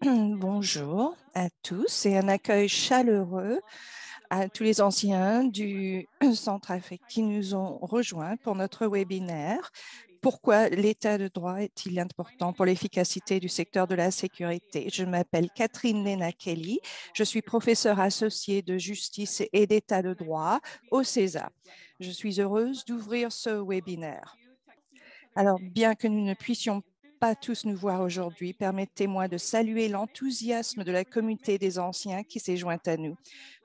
Bonjour à tous et un accueil chaleureux à tous les anciens du Centrafrique qui nous ont rejoints pour notre webinaire. Pourquoi l'état de droit est-il important pour l'efficacité du secteur de la sécurité? Je m'appelle Catherine Lena Kelly. Je suis professeure associée de justice et d'état de droit au CESA. Je suis heureuse d'ouvrir ce webinaire. Alors, bien que nous ne puissions pas tous nous voir aujourd'hui, permettez-moi de saluer l'enthousiasme de la communauté des anciens qui s'est jointe à nous.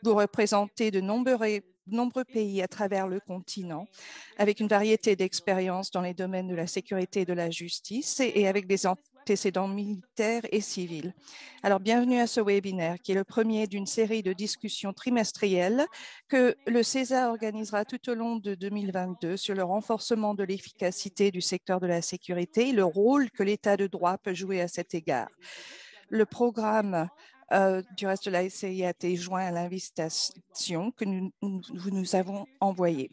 Vous représentez de nombreux pays à travers le continent, avec une variété d'expériences dans les domaines de la sécurité et de la justice et avec des antécédents militaires et civils. Alors, bienvenue à ce webinaire qui est le premier d'une série de discussions trimestrielles que le CESA organisera tout au long de 2022 sur le renforcement de l'efficacité du secteur de la sécurité et le rôle que l'État de droit peut jouer à cet égard. Le programme du reste de la SCI a été joint à l'invitation que nous avons envoyée.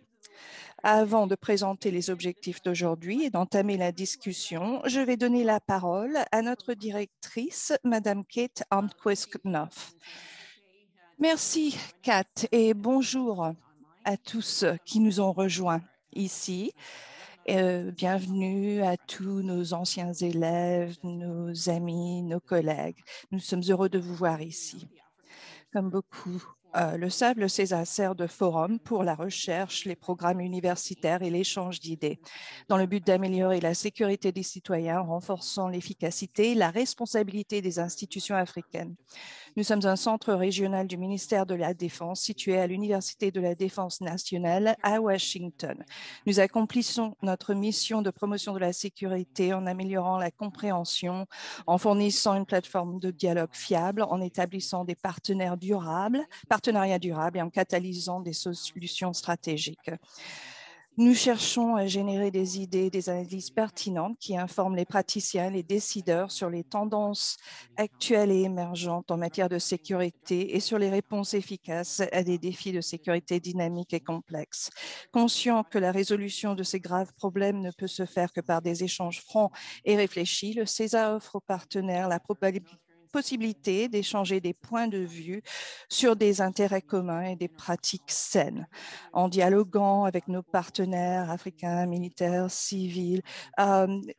Avant de présenter les objectifs d'aujourd'hui et d'entamer la discussion, je vais donner la parole à notre directrice, Madame Kate Arnquist-Knopf. Merci, Kat, et bonjour à tous qui nous ont rejoints ici. Bienvenue à tous nos anciens élèves, nos amis, nos collègues. Nous sommes heureux de vous voir ici. Comme beaucoup le savent, le CESA sert de forum pour la recherche, les programmes universitaires et l'échange d'idées, dans le but d'améliorer la sécurité des citoyens en renforçant l'efficacité et la responsabilité des institutions africaines. Nous sommes un centre régional du ministère de la Défense situé à l'Université de la Défense nationale à Washington. Nous accomplissons notre mission de promotion de la sécurité en améliorant la compréhension, en fournissant une plateforme de dialogue fiable, en établissant des partenariats durables et en catalysant des solutions stratégiques. Nous cherchons à générer des idées, des analyses pertinentes qui informent les praticiens, les décideurs sur les tendances actuelles et émergentes en matière de sécurité et sur les réponses efficaces à des défis de sécurité dynamiques et complexes. Conscient que la résolution de ces graves problèmes ne peut se faire que par des échanges francs et réfléchis, le CESA offre aux partenaires la possibilité d'échanger des points de vue sur des intérêts communs et des pratiques saines. En dialoguant avec nos partenaires africains, militaires, civils,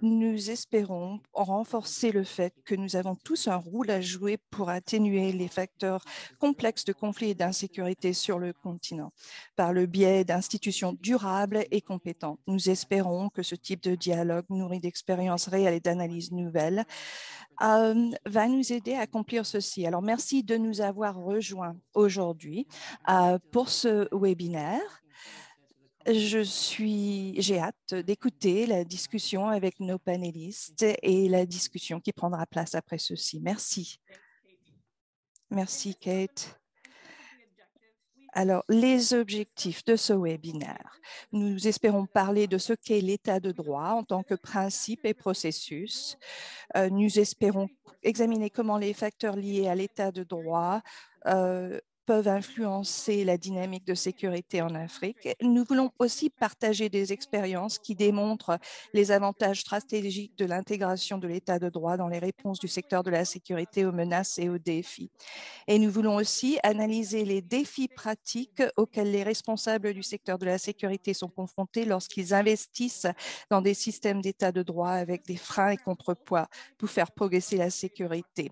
nous espérons renforcer le fait que nous avons tous un rôle à jouer pour atténuer les facteurs complexes de conflits et d'insécurité sur le continent par le biais d'institutions durables et compétentes. Nous espérons que ce type de dialogue nourri d'expériences réelles et d'analyses nouvelles va nous aider à accomplir ceci. Alors, merci de nous avoir rejoints aujourd'hui pour ce webinaire. J'ai hâte d'écouter la discussion avec nos panélistes et la discussion qui prendra place après ceci. Merci. Merci, Kate. Alors, les objectifs de ce webinaire. Nous espérons parler de ce qu'est l'état de droit en tant que principe et processus. Nous espérons examiner comment les facteurs liés à l'état de droit peuvent influencer la dynamique de sécurité en Afrique. Nous voulons aussi partager des expériences qui démontrent les avantages stratégiques de l'intégration de l'état de droit dans les réponses du secteur de la sécurité aux menaces et aux défis. Et nous voulons aussi analyser les défis pratiques auxquels les responsables du secteur de la sécurité sont confrontés lorsqu'ils investissent dans des systèmes d'état de droit avec des freins et contrepoids pour faire progresser la sécurité.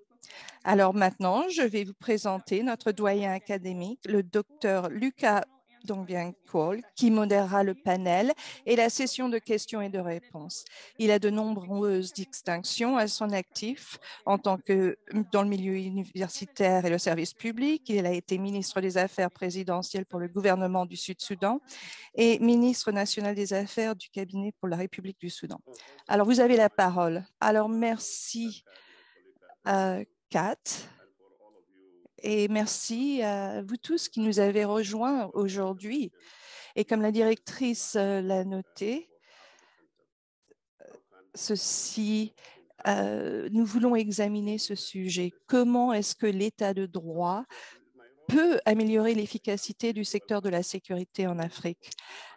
Alors maintenant, je vais vous présenter notre doyen académique, le docteur Lucas Dongbian-Kwol, qui modérera le panel et la session de questions et de réponses. Il a de nombreuses distinctions à son actif en tant que dans le milieu universitaire et le service public. Il a été ministre des Affaires présidentielles pour le gouvernement du Sud-Soudan et ministre national des Affaires du cabinet pour la République du Soudan. Alors, vous avez la parole. Alors, merci Kat. Et merci à vous tous qui nous avez rejoints aujourd'hui. Et comme la directrice l'a noté, nous voulons examiner ce sujet. Comment est-ce que l'état de droit peut améliorer l'efficacité du secteur de la sécurité en Afrique?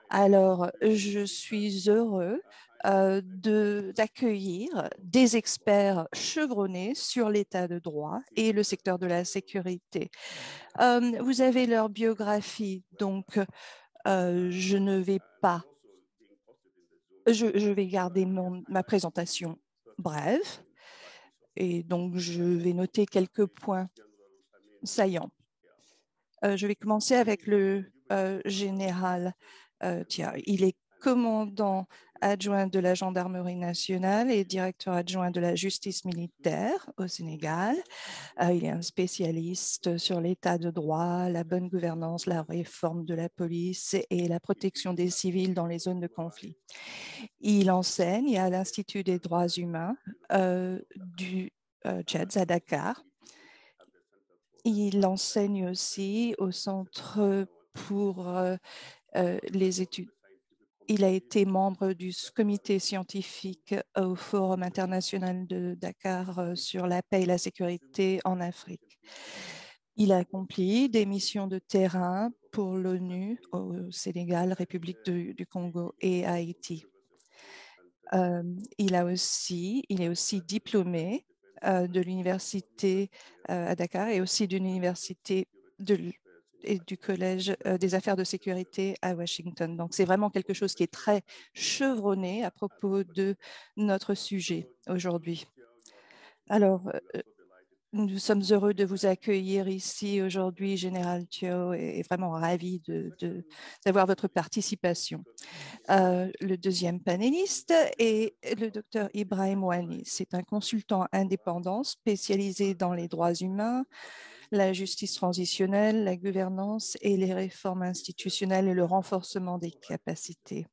Alors, je suis heureux d'accueillir des experts chevronnés sur l'état de droit et le secteur de la sécurité. Vous avez leur biographie, donc je ne vais pas, je vais garder ma présentation brève et donc je vais noter quelques points saillants. Je vais commencer avec le général Tia. Il est commandant adjoint de la gendarmerie nationale et directeur adjoint de la justice militaire au Sénégal. Il est un spécialiste sur l'état de droit, la bonne gouvernance, la réforme de la police et la protection des civils dans les zones de conflit. Il enseigne à l'Institut des droits humains du Tchad à Dakar. Il enseigne aussi au Centre pour les études. Il a été membre du comité scientifique au Forum international de Dakar sur la paix et la sécurité en Afrique. Il a accompli des missions de terrain pour l'ONU au Sénégal, République du Congo et Haïti. Il est aussi diplômé de l'université à Dakar et aussi d'une université et du Collège des affaires de sécurité à Washington. Donc, c'est vraiment quelque chose qui est très chevronné à propos de notre sujet aujourd'hui. Alors, nous sommes heureux de vous accueillir ici aujourd'hui, Général Thio, et vraiment ravis d'avoir votre participation. Le deuxième panéliste est le docteur Ibrahim Ouani. C'est un consultant indépendant spécialisé dans les droits humains, la justice transitionnelle, la gouvernance et les réformes institutionnelles et le renforcement des capacités.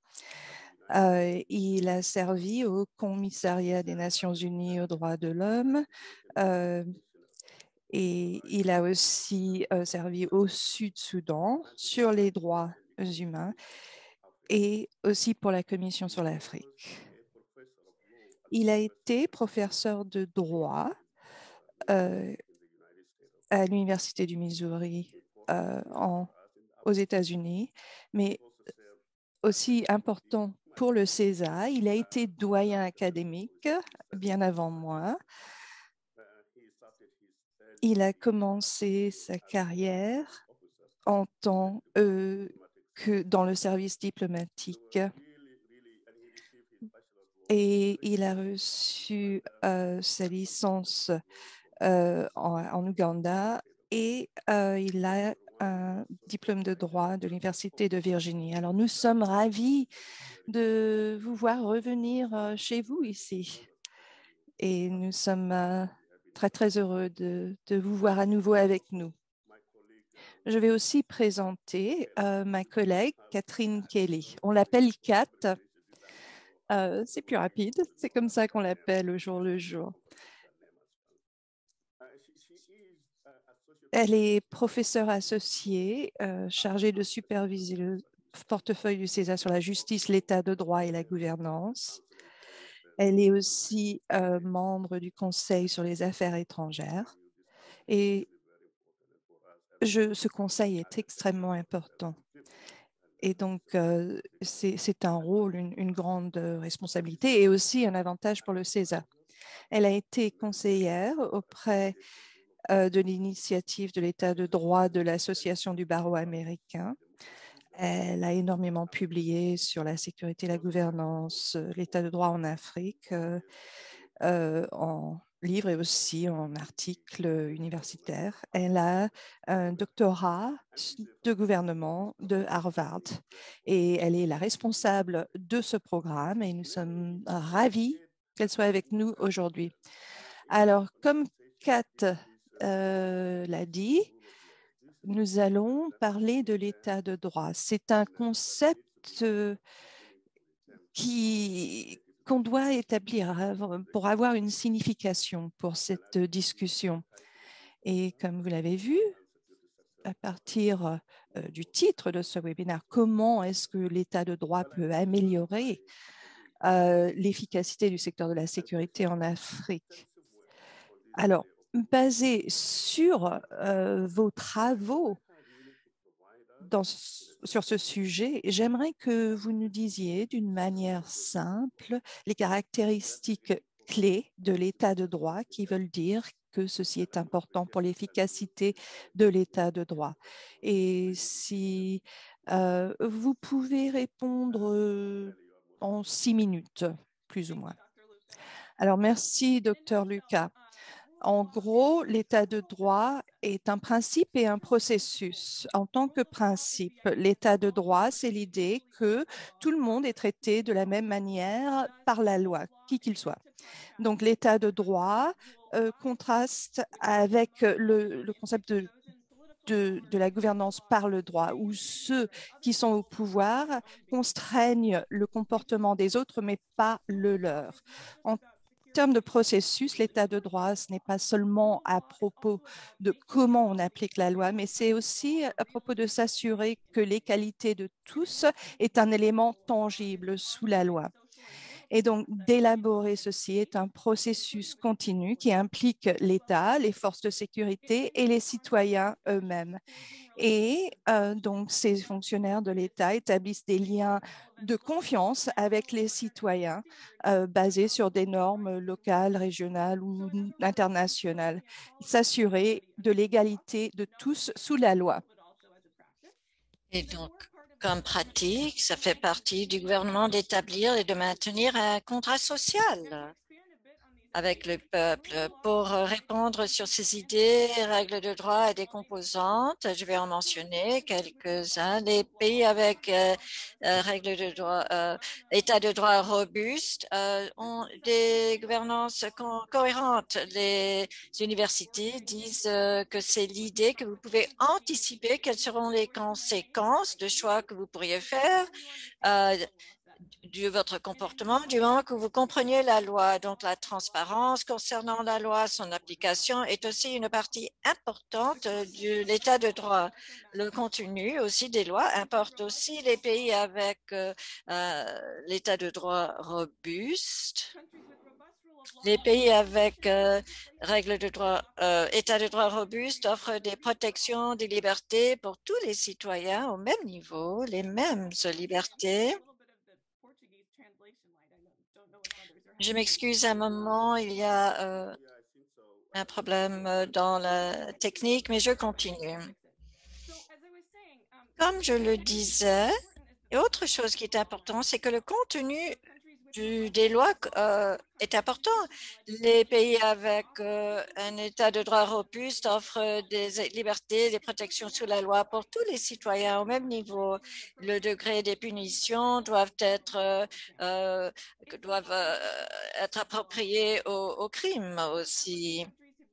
Il a servi au Commissariat des Nations Unies aux droits de l'homme et il a aussi servi au Sud-Soudan sur les droits humains et aussi pour la Commission sur l'Afrique. Il a été professeur de droit à l'Université du Missouri aux États-Unis, mais aussi important pour le CESA. Il a été doyen académique bien avant moi. Il a commencé sa carrière en tant que dans le service diplomatique et il a reçu sa licence en Ouganda et il a un diplôme de droit de l'Université de Virginie. Alors, nous sommes ravis de vous voir revenir chez vous ici et nous sommes très, très heureux de vous voir à nouveau avec nous. Je vais aussi présenter ma collègue Catherine Kelly. On l'appelle Kat. C'est plus rapide. C'est comme ça qu'on l'appelle au jour le jour. Elle est professeure associée chargée de superviser le portefeuille du CESA sur la justice, l'état de droit et la gouvernance. Elle est aussi membre du Conseil sur les affaires étrangères et ce conseil est extrêmement important. Et donc, c'est un rôle, une grande responsabilité et aussi un avantage pour le CESA. Elle a été conseillère auprès de l'initiative de l'État de droit de l'Association du barreau américain. Elle a énormément publié sur la sécurité, la gouvernance, l'État de droit en Afrique, en livres et aussi en articles universitaires. Elle a un doctorat de gouvernement de Harvard et elle est la responsable de ce programme et nous sommes ravis qu'elle soit avec nous aujourd'hui. Alors, comme Kat l'a dit, nous allons parler de l'état de droit. C'est un concept qu'on doit établir pour avoir une signification pour cette discussion. Et comme vous l'avez vu, à partir du titre de ce webinaire, comment est-ce que l'état de droit peut améliorer l'efficacité du secteur de la sécurité en Afrique? Alors, basé sur vos travaux, sur ce sujet. J'aimerais que vous nous disiez d'une manière simple les caractéristiques clés de l'état de droit qui veulent dire que ceci est important pour l'efficacité de l'état de droit. Et si vous pouvez répondre en 6 minutes, plus ou moins. Alors, merci, docteur Lucas. En gros, l'état de droit est un principe et un processus. En tant que principe, l'état de droit, c'est l'idée que tout le monde est traité de la même manière par la loi, qui qu'il soit. Donc, l'état de droit contraste avec le concept de la gouvernance par le droit, où ceux qui sont au pouvoir constraignent le comportement des autres, mais pas le leur. En termes de processus, l'état de droit, ce n'est pas seulement à propos de comment on applique la loi, mais c'est aussi à propos de s'assurer que l'égalité de tous est un élément tangible sous la loi. Et donc, d'élaborer ceci est un processus continu qui implique l'État, les forces de sécurité et les citoyens eux-mêmes. Et donc, ces fonctionnaires de l'État établissent des liens de confiance avec les citoyens basés sur des normes locales, régionales ou internationales. S'assurer de l'égalité de tous sous la loi. Et donc, comme pratique, ça fait partie du gouvernement d'établir et de maintenir un contrat social avec le peuple. Pour répondre sur ces idées, règles de droit et des composantes, je vais en mentionner quelques-uns. Les pays avec règles de droit, état de droit robuste ont des gouvernances cohérentes. Les universités disent que c'est l'idée que vous pouvez anticiper quelles seront les conséquences de choix que vous pourriez faire de votre comportement du moment que vous compreniez la loi. Donc, la transparence concernant la loi, son application est aussi une partie importante de l'état de droit. Le contenu aussi des lois importe aussi. Les pays avec l'état de droit robuste, les pays avec règles de droit, état de droit robuste offrent des protections, des libertés pour tous les citoyens au même niveau, les mêmes libertés. Je m'excuse un moment, il y a un problème dans la technique, mais je continue. Comme je le disais, et autre chose qui est important, c'est que le contenu des lois est important. Les pays avec un état de droit robuste offrent des libertés, des protections sous la loi pour tous les citoyens au même niveau. Le degré des punitions doivent être appropriés au crime aussi.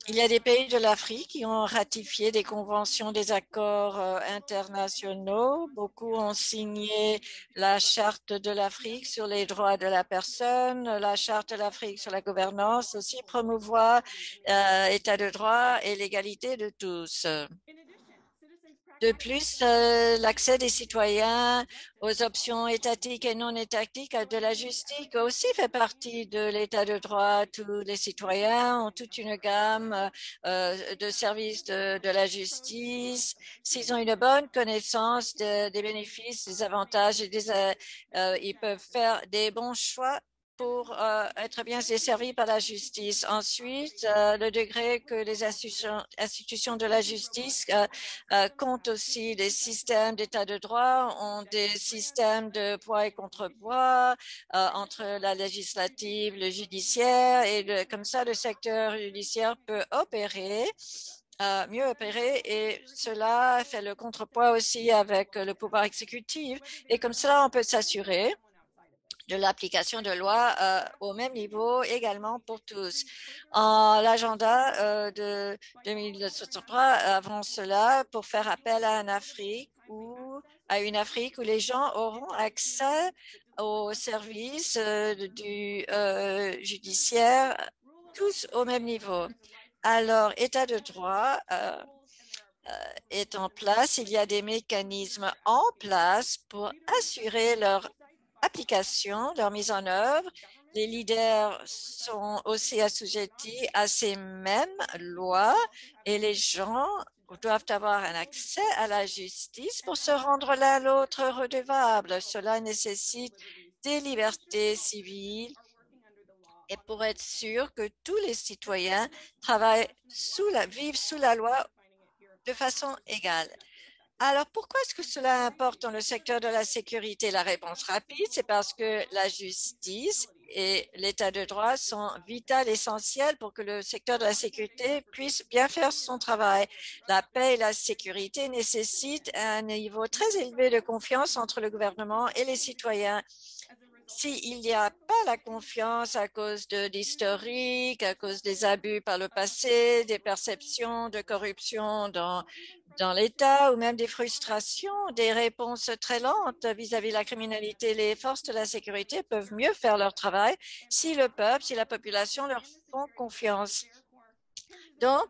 Il y a des pays de l'Afrique qui ont ratifié des conventions, des accords internationaux. Beaucoup ont signé la Charte de l'Afrique sur les droits de la personne, la Charte de l'Afrique sur la gouvernance, aussi promouvoir état de droit et l'égalité de tous. De plus, l'accès des citoyens aux options étatiques et non étatiques de la justice aussi fait partie de l'état de droit. Tous les citoyens ont toute une gamme de services de la justice. S'ils ont une bonne connaissance des bénéfices, des avantages et ils peuvent faire des bons choix pour être bien desservis par la justice. Ensuite, le degré que les institutions de la justice comptent aussi les systèmes d'état de droit, ont des systèmes de poids et contre-poids entre la législative, le judiciaire, et comme ça, le secteur judiciaire peut opérer mieux opérer et cela fait le contrepoids aussi avec le pouvoir exécutif. Et comme cela, on peut s'assurer de l'application de loi au même niveau également pour tous. L'agenda de 2063 avant cela pour faire appel à une Afrique où les gens auront accès aux services du judiciaire tous au même niveau. Alors, état de droit est en place. Il y a des mécanismes en place pour assurer leur application, leur mise en œuvre. Les leaders sont aussi assujettis à ces mêmes lois et les gens doivent avoir un accès à la justice pour se rendre l'un à l'autre redevable. Cela nécessite des libertés civiles et pour être sûr que tous les citoyens vivent sous la loi de façon égale. Alors, pourquoi est-ce que cela importe dans le secteur de la sécurité? La réponse rapide, c'est parce que la justice et l'état de droit sont vitales, essentiels pour que le secteur de la sécurité puisse bien faire son travail. La paix et la sécurité nécessitent un niveau très élevé de confiance entre le gouvernement et les citoyens. S'il n'y a pas la confiance à cause de l'historique, à cause des abus par le passé, des perceptions de corruption dans l'État ou même des frustrations, des réponses très lentes vis-à-vis de la criminalité, les forces de la sécurité peuvent mieux faire leur travail si le peuple, si la population leur font confiance. Donc,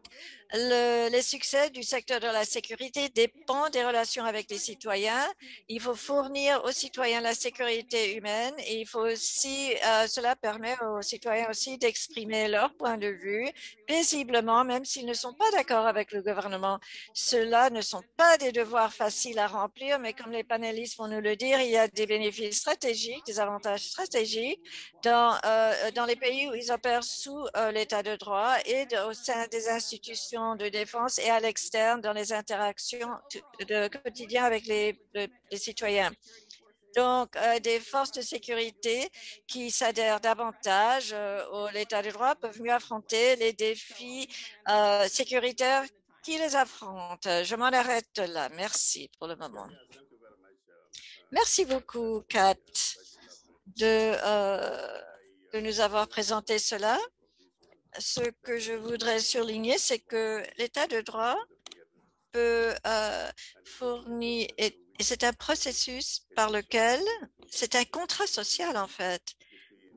les succès du secteur de la sécurité dépendent des relations avec les citoyens. Il faut fournir aux citoyens la sécurité humaine et il faut aussi, cela permet aux citoyens aussi d'exprimer leur point de vue paisiblement, même s'ils ne sont pas d'accord avec le gouvernement. Cela ne sont pas des devoirs faciles à remplir, mais comme les panélistes vont nous le dire, il y a des bénéfices stratégiques, des avantages stratégiques dans les pays où ils opèrent sous l'état de droit et au sein des institutions de défense et à l'externe dans les interactions quotidiennes avec les citoyens. Donc, des forces de sécurité qui s'adhèrent davantage à l'état de droit peuvent mieux affronter les défis sécuritaires qui les affrontent. Je m'en arrête là. Merci pour le moment. Merci beaucoup, Kat, de nous avoir présenté cela. Ce que je voudrais surligner, c'est que l'état de droit peut fournir, et c'est un processus par lequel, c'est un contrat social en fait,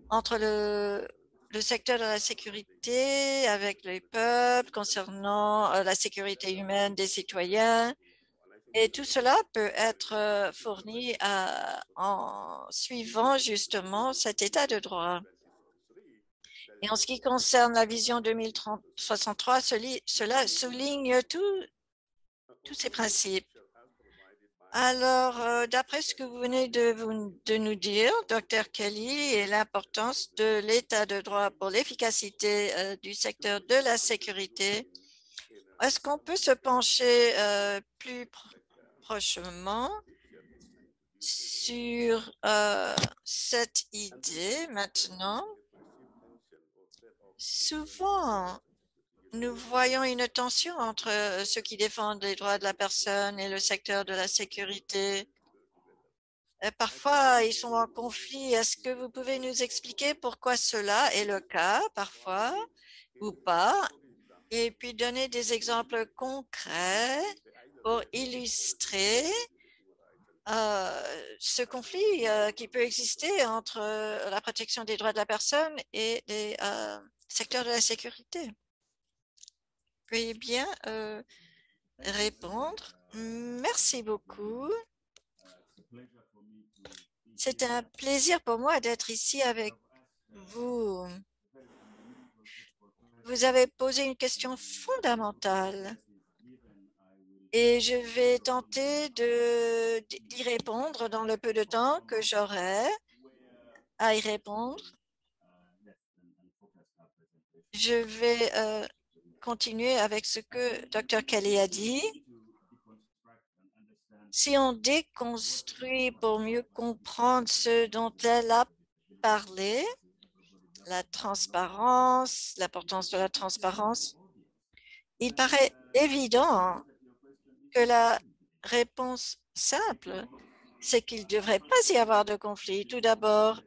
entre le secteur de la sécurité avec les peuples concernant la sécurité humaine des citoyens. Et tout cela peut être fourni en suivant justement cet état de droit. Et en ce qui concerne la vision 2063, cela souligne tous ces principes. Alors, d'après ce que vous venez de nous dire, Dr. Kelly, et l'importance de l'état de droit pour l'efficacité du secteur de la sécurité, est-ce qu'on peut se pencher plus prochement sur cette idée maintenant? Souvent, nous voyons une tension entre ceux qui défendent les droits de la personne et le secteur de la sécurité. Parfois, ils sont en conflit. Est-ce que vous pouvez nous expliquer pourquoi cela est le cas parfois ou pas? Et puis donner des exemples concrets pour illustrer ce conflit qui peut exister entre la protection des droits de la personne et les secteurs de la sécurité. Veuillez bien répondre. Merci beaucoup. C'est un plaisir pour moi d'être ici avec vous. Vous avez posé une question fondamentale et je vais tenter d'y répondre dans le peu de temps que j'aurai à y répondre. Je vais continuer avec ce que Dr. Kelly a dit. Si on déconstruit pour mieux comprendre ce dont elle a parlé, la transparence, l'importance de la transparence, il paraît évident que la réponse simple, c'est qu'il ne devrait pas y avoir de conflit. Tout d'abord,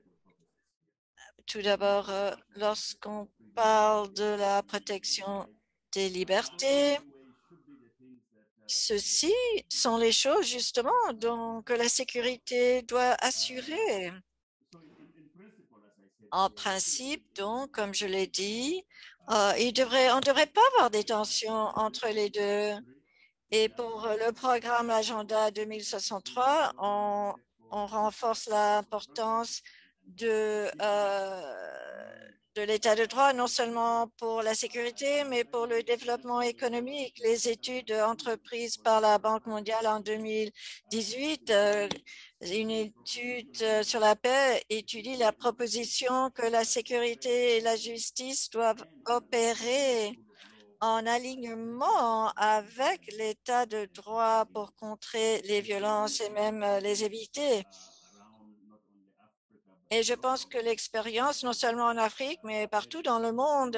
lorsqu'on parle de la protection des libertés, ceci sont les choses justement que la sécurité doit assurer. En principe, donc, comme je l'ai dit, on ne devrait pas avoir des tensions entre les deux. Et pour le programme Agenda 2063, on renforce l'importance de de l'état de droit, non seulement pour la sécurité, mais pour le développement économique. Les études entreprises par la Banque mondiale en 2018, une étude sur la paix étudie la proposition que la sécurité et la justice doivent opérer en alignement avec l'état de droit pour contrer les violences et même les éviter. Et je pense que l'expérience, non seulement en Afrique, mais partout dans le monde,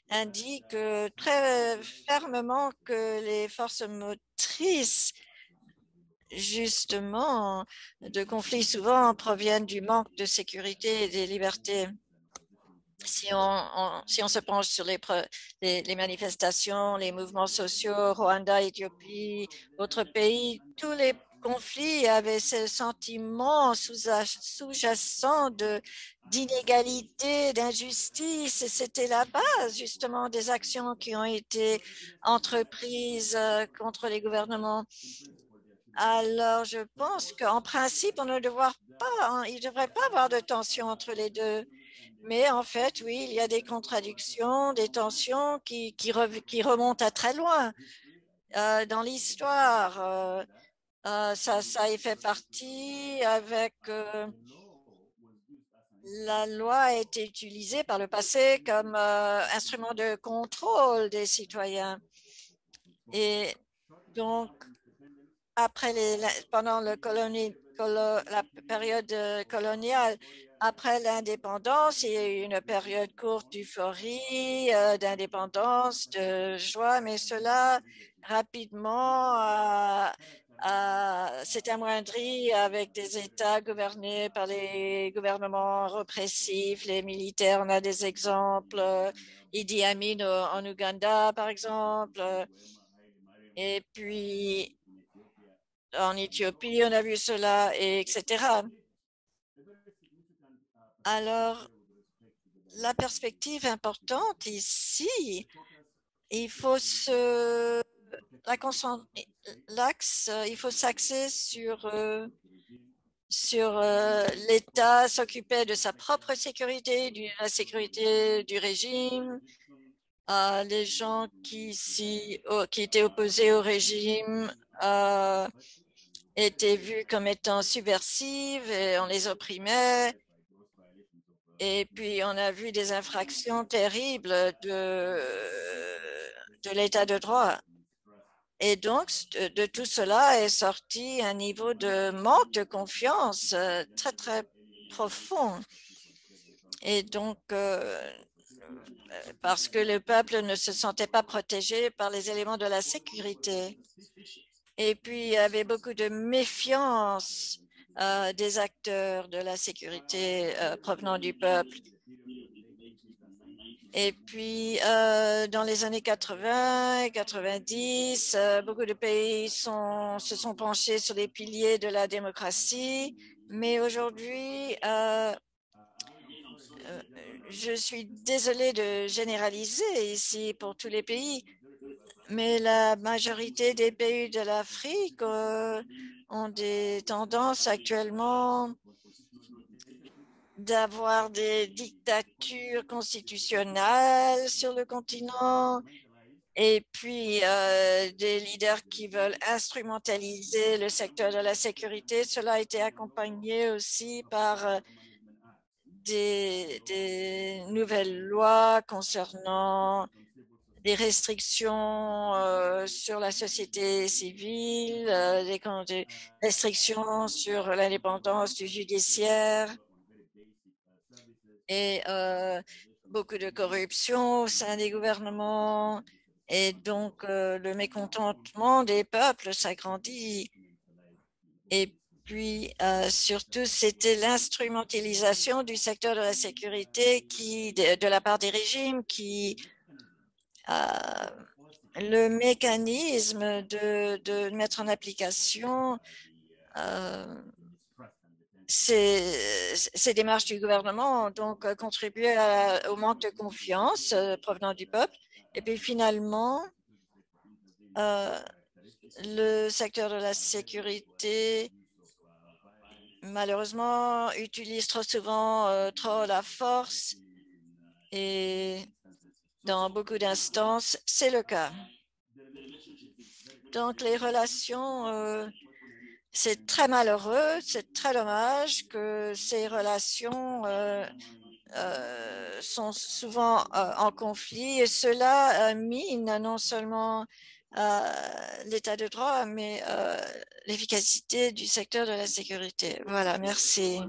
indique très fermement que les forces motrices, justement, de conflits souvent proviennent du manque de sécurité et des libertés. Si on se penche sur les manifestations, les mouvements sociaux, Rwanda, Éthiopie, autres pays, tous les conflits avaient ce sentiment sous-jacent d'inégalité, d'injustice. Et c'était la base justement des actions qui ont été entreprises contre les gouvernements. Alors, je pense qu'en principe, on ne devrait pas, il ne devrait pas avoir de tension entre les deux. Mais en fait, oui, il y a des contradictions, des tensions qui remontent à très loin dans l'histoire. Ça y fait partie avec la loi a été utilisée par le passé comme instrument de contrôle des citoyens. Et donc, pendant la période coloniale, après l'indépendance, il y a eu une période courte d'euphorie, d'indépendance, de joie, mais cela rapidement s'est amoindri avec des États gouvernés par les gouvernements répressifs, les militaires. On a des exemples, Idi Amin en Ouganda, par exemple, et puis en Éthiopie, on a vu cela, etc. Alors, la perspective importante ici, il faut il faut s'axer sur l'État s'occuper de sa propre sécurité, de la sécurité du régime. Les gens qui étaient opposés au régime étaient vus comme étant subversives et on les opprimait. Et puis, on a vu des infractions terribles de l'état de droit. Et donc, de tout cela est sorti un niveau de manque de confiance très, très profond. Et donc, parce que le peuple ne se sentait pas protégé par les éléments de la sécurité. Et puis, il y avait beaucoup de méfiance des acteurs de la sécurité provenant du peuple. Et puis, dans les années 80 et 90, beaucoup de pays se sont penchés sur les piliers de la démocratie. Mais aujourd'hui, je suis désolée de généraliser ici pour tous les pays, mais la majorité des pays de l'Afrique ont des tendances actuellement d'avoir des dictatures constitutionnelles sur le continent et puis des leaders qui veulent instrumentaliser le secteur de la sécurité. Cela a été accompagné aussi par des nouvelles lois concernant des restrictions sur la société civile, des restrictions sur l'indépendance du judiciaire et beaucoup de corruption au sein des gouvernements. Et donc, le mécontentement des peuples s'agrandit. Et puis, surtout, c'était l'instrumentalisation du secteur de la sécurité de la part des régimes le mécanisme de mettre en application ces démarches du gouvernement ont donc contribué au manque de confiance provenant du peuple. Et puis finalement, le secteur de la sécurité, malheureusement, utilise trop souvent trop la force Et dans beaucoup d'instances, c'est le cas. Donc, les relations, c'est très malheureux, c'est très dommage que ces relations sont souvent en conflit et cela mine non seulement l'état de droit, mais l'efficacité du secteur de la sécurité. Voilà, merci.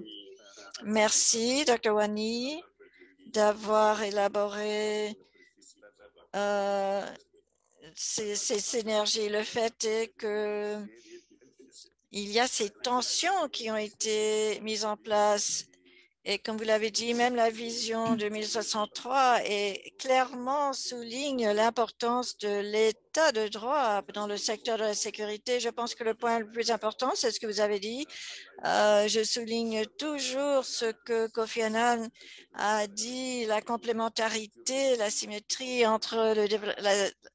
Merci, Dr. Wani, d'avoir élaboré ces synergies. Le fait est que il y a ces tensions qui ont été mises en place. Et comme vous l'avez dit, même la vision 2063 clairement souligne l'importance de l'état de droit dans le secteur de la sécurité. Je pense que le point le plus important, c'est ce que vous avez dit. Je souligne toujours ce que Kofi Annan a dit, la complémentarité, la symétrie entre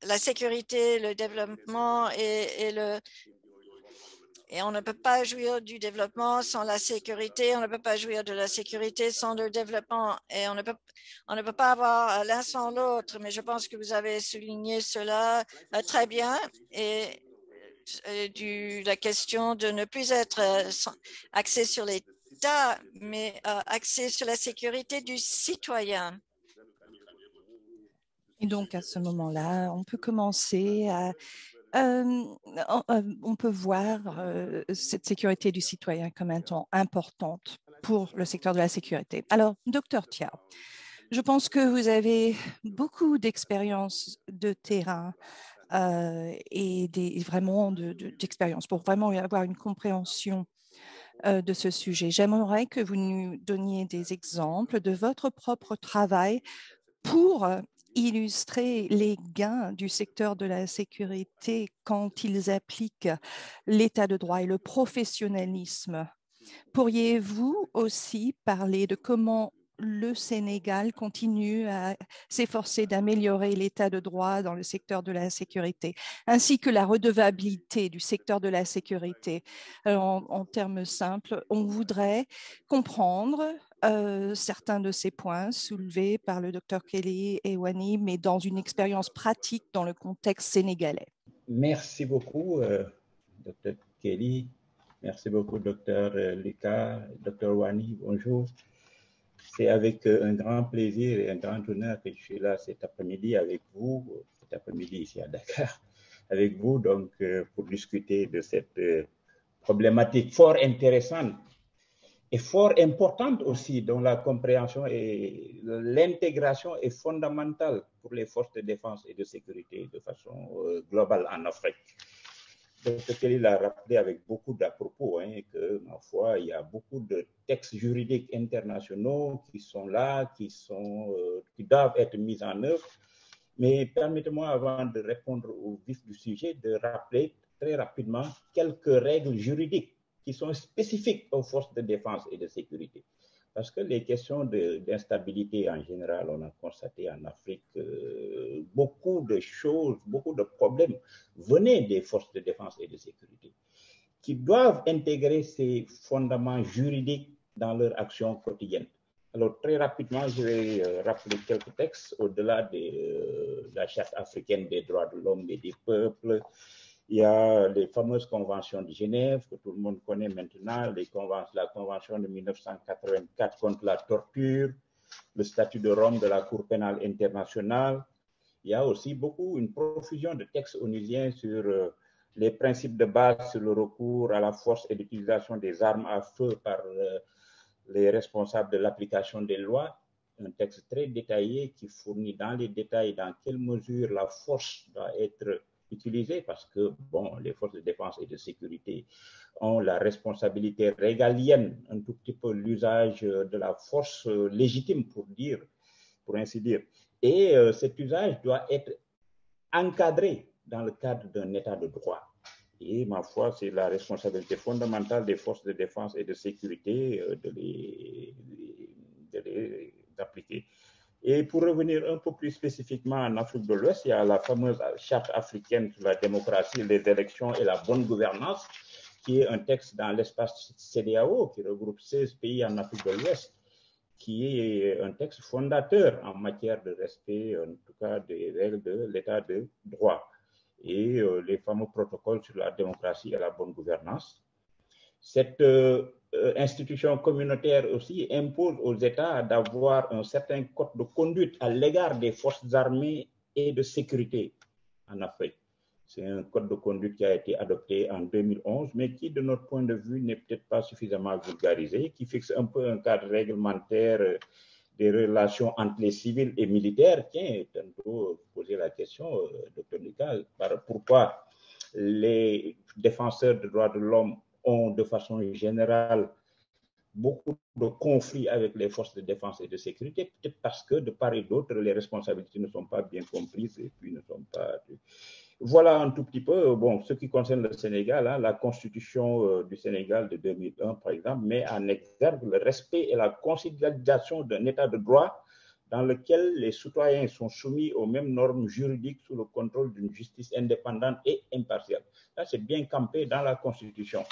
la sécurité, le développement et on ne peut pas jouir du développement sans la sécurité, on ne peut pas jouir de la sécurité sans le développement et on ne peut pas avoir l'un sans l'autre. Mais je pense que vous avez souligné cela très bien et la question de ne plus être axé sur l'État, mais axé sur la sécurité du citoyen. Et donc, à ce moment-là, on peut commencer à on peut voir cette sécurité du citoyen comme un temps importante pour le secteur de la sécurité. Alors, Dr. Tia, je pense que vous avez beaucoup d'expérience de terrain et vraiment d'expérience pour vraiment avoir une compréhension de ce sujet. J'aimerais que vous nous donniez des exemples de votre propre travail pour illustrer les gains du secteur de la sécurité quand ils appliquent l'état de droit et le professionnalisme. Pourriez-vous aussi parler de comment le Sénégal continue à s'efforcer d'améliorer l'état de droit dans le secteur de la sécurité, ainsi que la redevabilité du secteur de la sécurité? En termes simples, on voudrait comprendre certains de ces points soulevés par le Dr Kelly et Wani, mais dans une expérience pratique dans le contexte sénégalais. Merci beaucoup, Dr Kelly. Merci beaucoup, Dr Lucas, Dr Wani. Bonjour. C'est avec un grand plaisir et un grand honneur que je suis là cet après-midi avec vous, cet après-midi ici à Dakar, avec vous, donc, pour discuter de cette problématique fort intéressante et fort importante aussi, dont la compréhension et l'intégration est fondamentale pour les forces de défense et de sécurité de façon globale en Afrique. Dr Kelly l'a rappelé avec beaucoup d'à-propos, que, ma foi, il y a beaucoup de textes juridiques internationaux qui sont là, qui doivent être mis en œuvre. Mais permettez-moi, avant de répondre au vif du sujet, de rappeler très rapidement quelques règles juridiques qui sont spécifiques aux forces de défense et de sécurité. Parce que les questions d'instabilité en général, on a constaté en Afrique beaucoup de choses, beaucoup de problèmes venaient des forces de défense et de sécurité qui doivent intégrer ces fondements juridiques dans leur action quotidienne. Alors, très rapidement, je vais rappeler quelques textes au-delà de la Charte africaine des droits de l'homme et des peuples. Il y a les fameuses conventions de Genève, que tout le monde connaît maintenant, la convention de 1984 contre la torture, le statut de Rome de la Cour pénale internationale. Il y a aussi une profusion de textes onusiens sur les principes de base sur le recours à la force et l'utilisation des armes à feu par les responsables de l'application des lois. Un texte très détaillé qui fournit dans les détails dans quelle mesure la force doit être utilisée, parce que les forces de défense et de sécurité ont la responsabilité régalienne, un tout petit peu l'usage de la force légitime, pour ainsi dire. Et cet usage doit être encadré dans le cadre d'un état de droit. Et ma foi, c'est la responsabilité fondamentale des forces de défense et de sécurité de les appliquer. Et pour revenir un peu plus spécifiquement en Afrique de l'Ouest, il y a la fameuse Charte africaine sur la démocratie, les élections et la bonne gouvernance, qui est un texte dans l'espace CEDEAO, qui regroupe 16 pays en Afrique de l'Ouest, qui est un texte fondateur en matière de respect, en tout cas, des règles de l'état de droit, et les fameux protocoles sur la démocratie et la bonne gouvernance. Cette institution communautaire aussi impose aux États d'avoir un certain code de conduite à l'égard des forces armées et de sécurité en Afrique. C'est un code de conduite qui a été adopté en 2011, mais qui, de notre point de vue, n'est peut-être pas suffisamment vulgarisé, qui fixe un peu un cadre réglementaire des relations entre les civils et militaires. Tiens, tantôt poser la question, Dr Lucas, pourquoi les défenseurs des droits de l'homme ont de façon générale beaucoup de conflits avec les forces de défense et de sécurité, peut-être parce que de part et d'autre, les responsabilités ne sont pas bien comprises et puis ne sont pas... Voilà un tout petit peu, bon, ce qui concerne le Sénégal, hein, la constitution du Sénégal de 2001, par exemple, met en exergue le respect et la consolidation d'un état de droit dans lequel les citoyens sont soumis aux mêmes normes juridiques sous le contrôle d'une justice indépendante et impartiale. Ça, c'est bien campé dans la Constitution.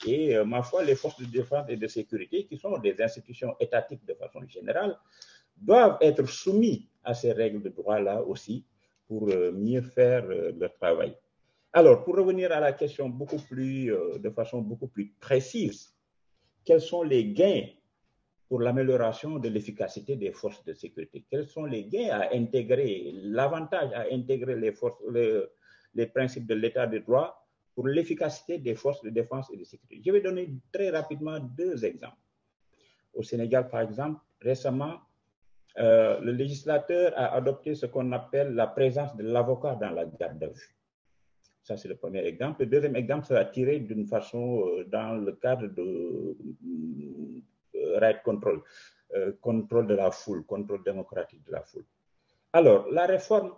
Et ma foi, les forces de défense et de sécurité, qui sont des institutions étatiques de façon générale, doivent être soumis à ces règles de droit-là aussi pour mieux faire leur travail. Alors, pour revenir à la question de façon beaucoup plus précise, quels sont les gains pour l'amélioration de l'efficacité des forces de sécurité? Quels sont les gains à intégrer, l'avantage à intégrer les principes de l'état de droit pour l'efficacité des forces de défense et de sécurité? Je vais donner très rapidement deux exemples. Au Sénégal, par exemple, récemment, le législateur a adopté ce qu'on appelle la présence de l'avocat dans la garde à vue. Ça, c'est le premier exemple. Le deuxième exemple sera tiré d'une façon dans le cadre de right control, contrôle de la foule, contrôle démocratique de la foule. Alors, la réforme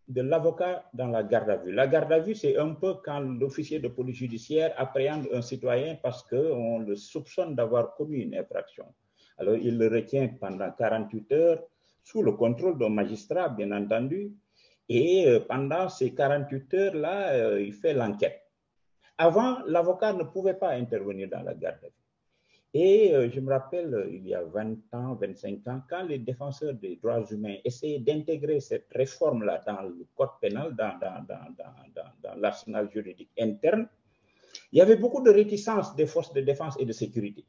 de l'avocat dans la garde à vue. La garde à vue, c'est un peu quand l'officier de police judiciaire appréhende un citoyen parce qu'on le soupçonne d'avoir commis une infraction. Alors, il le retient pendant 48 heures sous le contrôle d'un magistrat, bien entendu, et pendant ces 48 heures-là, il fait l'enquête. Avant, l'avocat ne pouvait pas intervenir dans la garde à vue. Et je me rappelle, il y a 20 ans, 25 ans, quand les défenseurs des droits humains essayaient d'intégrer cette réforme-là dans le code pénal, dans l'arsenal juridique interne, il y avait beaucoup de réticence des forces de défense et de sécurité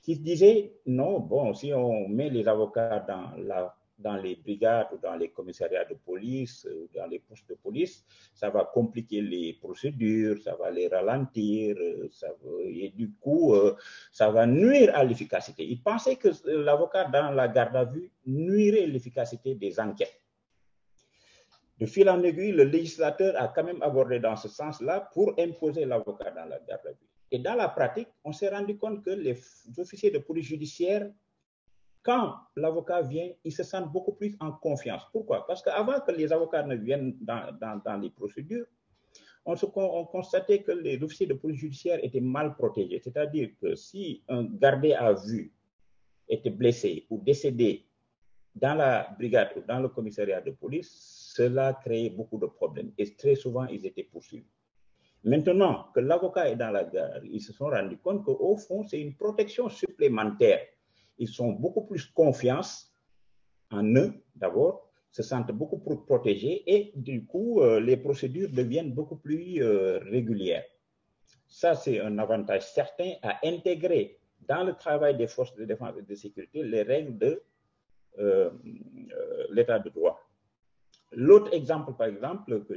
qui se disaient, non, bon, si on met les avocats dans les brigades ou dans les commissariats de police, dans les postes de police, ça va compliquer les procédures, ça va les ralentir, et du coup, ça va nuire à l'efficacité. Ils pensaient que l'avocat dans la garde à vue nuirait à l'efficacité des enquêtes. De fil en aiguille, le législateur a quand même abordé dans ce sens-là pour imposer l'avocat dans la garde à vue. Et dans la pratique, on s'est rendu compte que les officiers de police judiciaire, quand l'avocat vient, ils se sentent beaucoup plus en confiance. Pourquoi? Parce qu'avant que les avocats ne viennent dans les procédures, on constatait que les officiers de police judiciaire étaient mal protégés. C'est-à-dire que si un gardé à vue était blessé ou décédé dans la brigade ou dans le commissariat de police, cela créait beaucoup de problèmes. Et très souvent, ils étaient poursuivis. Maintenant que l'avocat est dans la garde, ils se sont rendus compte qu'au fond, c'est une protection supplémentaire. Ils sont beaucoup plus confiance en eux, d'abord, se sentent beaucoup plus protégés et du coup, les procédures deviennent beaucoup plus régulières. Ça, c'est un avantage certain à intégrer dans le travail des forces de défense et de sécurité les règles de l'état de droit. L'autre exemple, par exemple, que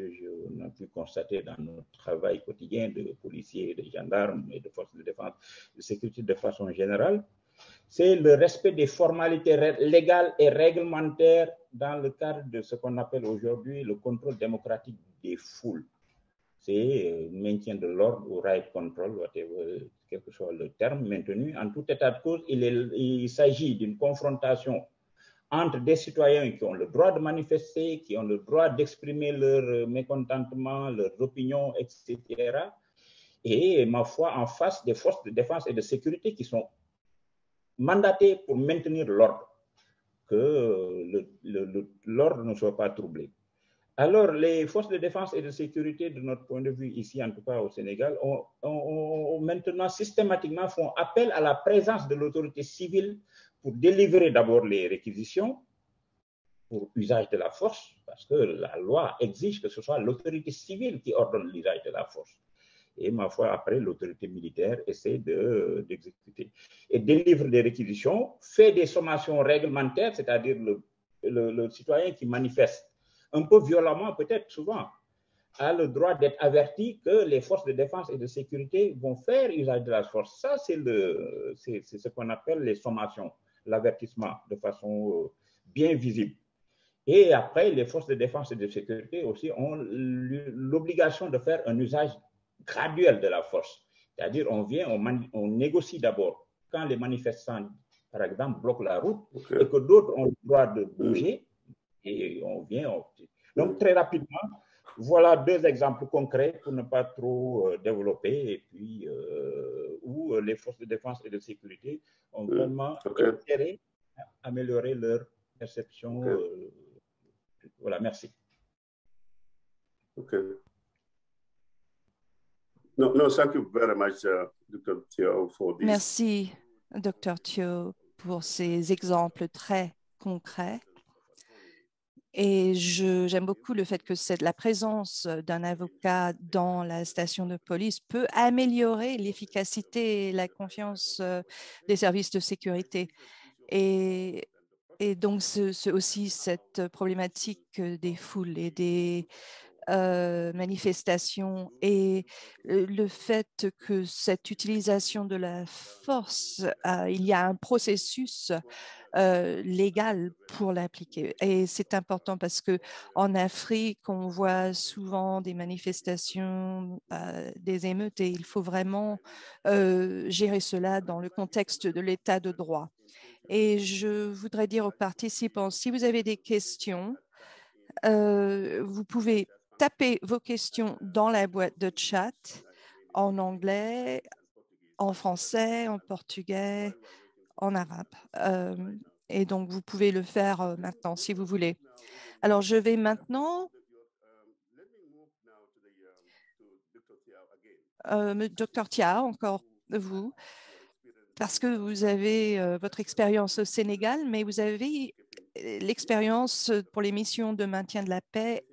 on a pu constater dans notre travail quotidien de policiers, de gendarmes et de forces de défense et de sécurité de façon générale, c'est le respect des formalités légales et réglementaires dans le cadre de ce qu'on appelle aujourd'hui le contrôle démocratique des foules. C'est le maintien de l'ordre ou right control, whatever, quel que soit le terme maintenu. En tout état de cause, il s'agit d'une confrontation entre des citoyens qui ont le droit de manifester, qui ont le droit d'exprimer leur mécontentement, leurs opinions, etc. Et, ma foi, en face des forces de défense et de sécurité qui sont mandatées pour maintenir l'ordre, que l'ordre ne soit pas troublé. Alors, les forces de défense et de sécurité, de notre point de vue ici, en tout cas au Sénégal, ont maintenant systématiquement font appel à la présence de l'autorité civile pour délivrer d'abord les réquisitions pour usage de la force, parce que la loi exige que ce soit l'autorité civile qui ordonne l'usage de la force. Et ma foi, après, l'autorité militaire essaie d'exécuter. Et délivre des réquisitions, fait des sommations réglementaires, c'est-à-dire le citoyen qui manifeste un peu violemment, peut-être souvent, a le droit d'être averti que les forces de défense et de sécurité vont faire usage de la force. Ça, c'est ce qu'on appelle les sommations, l'avertissement de façon bien visible. Et après, les forces de défense et de sécurité aussi ont l'obligation de faire un usage graduel de la force. C'est-à-dire, on négocie d'abord. Quand les manifestants, par exemple, bloquent la route et que d'autres ont le droit de bouger, et donc, très rapidement, voilà deux exemples concrets pour ne pas trop développer, et puis où les forces de défense et de sécurité ont vraiment intérêt à améliorer leur perception. Voilà, merci. Okay. No, thank you very much, Dr. Thiaw, for this. Merci, Dr. Thiaw, pour ces exemples très concrets. Et j'aime beaucoup le fait que la présence d'un avocat dans la station de police peut améliorer l'efficacité et la confiance des services de sécurité. Et donc, c'est aussi cette problématique des foules et des manifestations et le fait que cette utilisation de la force, il y a un processus légal pour l'appliquer. Et c'est important parce qu'en Afrique, on voit souvent des manifestations, des émeutes, et il faut vraiment gérer cela dans le contexte de l'état de droit. Et je voudrais dire aux participants, si vous avez des questions, vous pouvez taper vos questions dans la boîte de chat en anglais, en français, en portugais, en arabe. Et donc, vous pouvez le faire maintenant si vous voulez. Alors, je vais maintenant Dr. Thiaw, encore vous, parce que vous avez votre expérience au Sénégal, mais vous avez l'expérience pour les missions de maintien de la paix.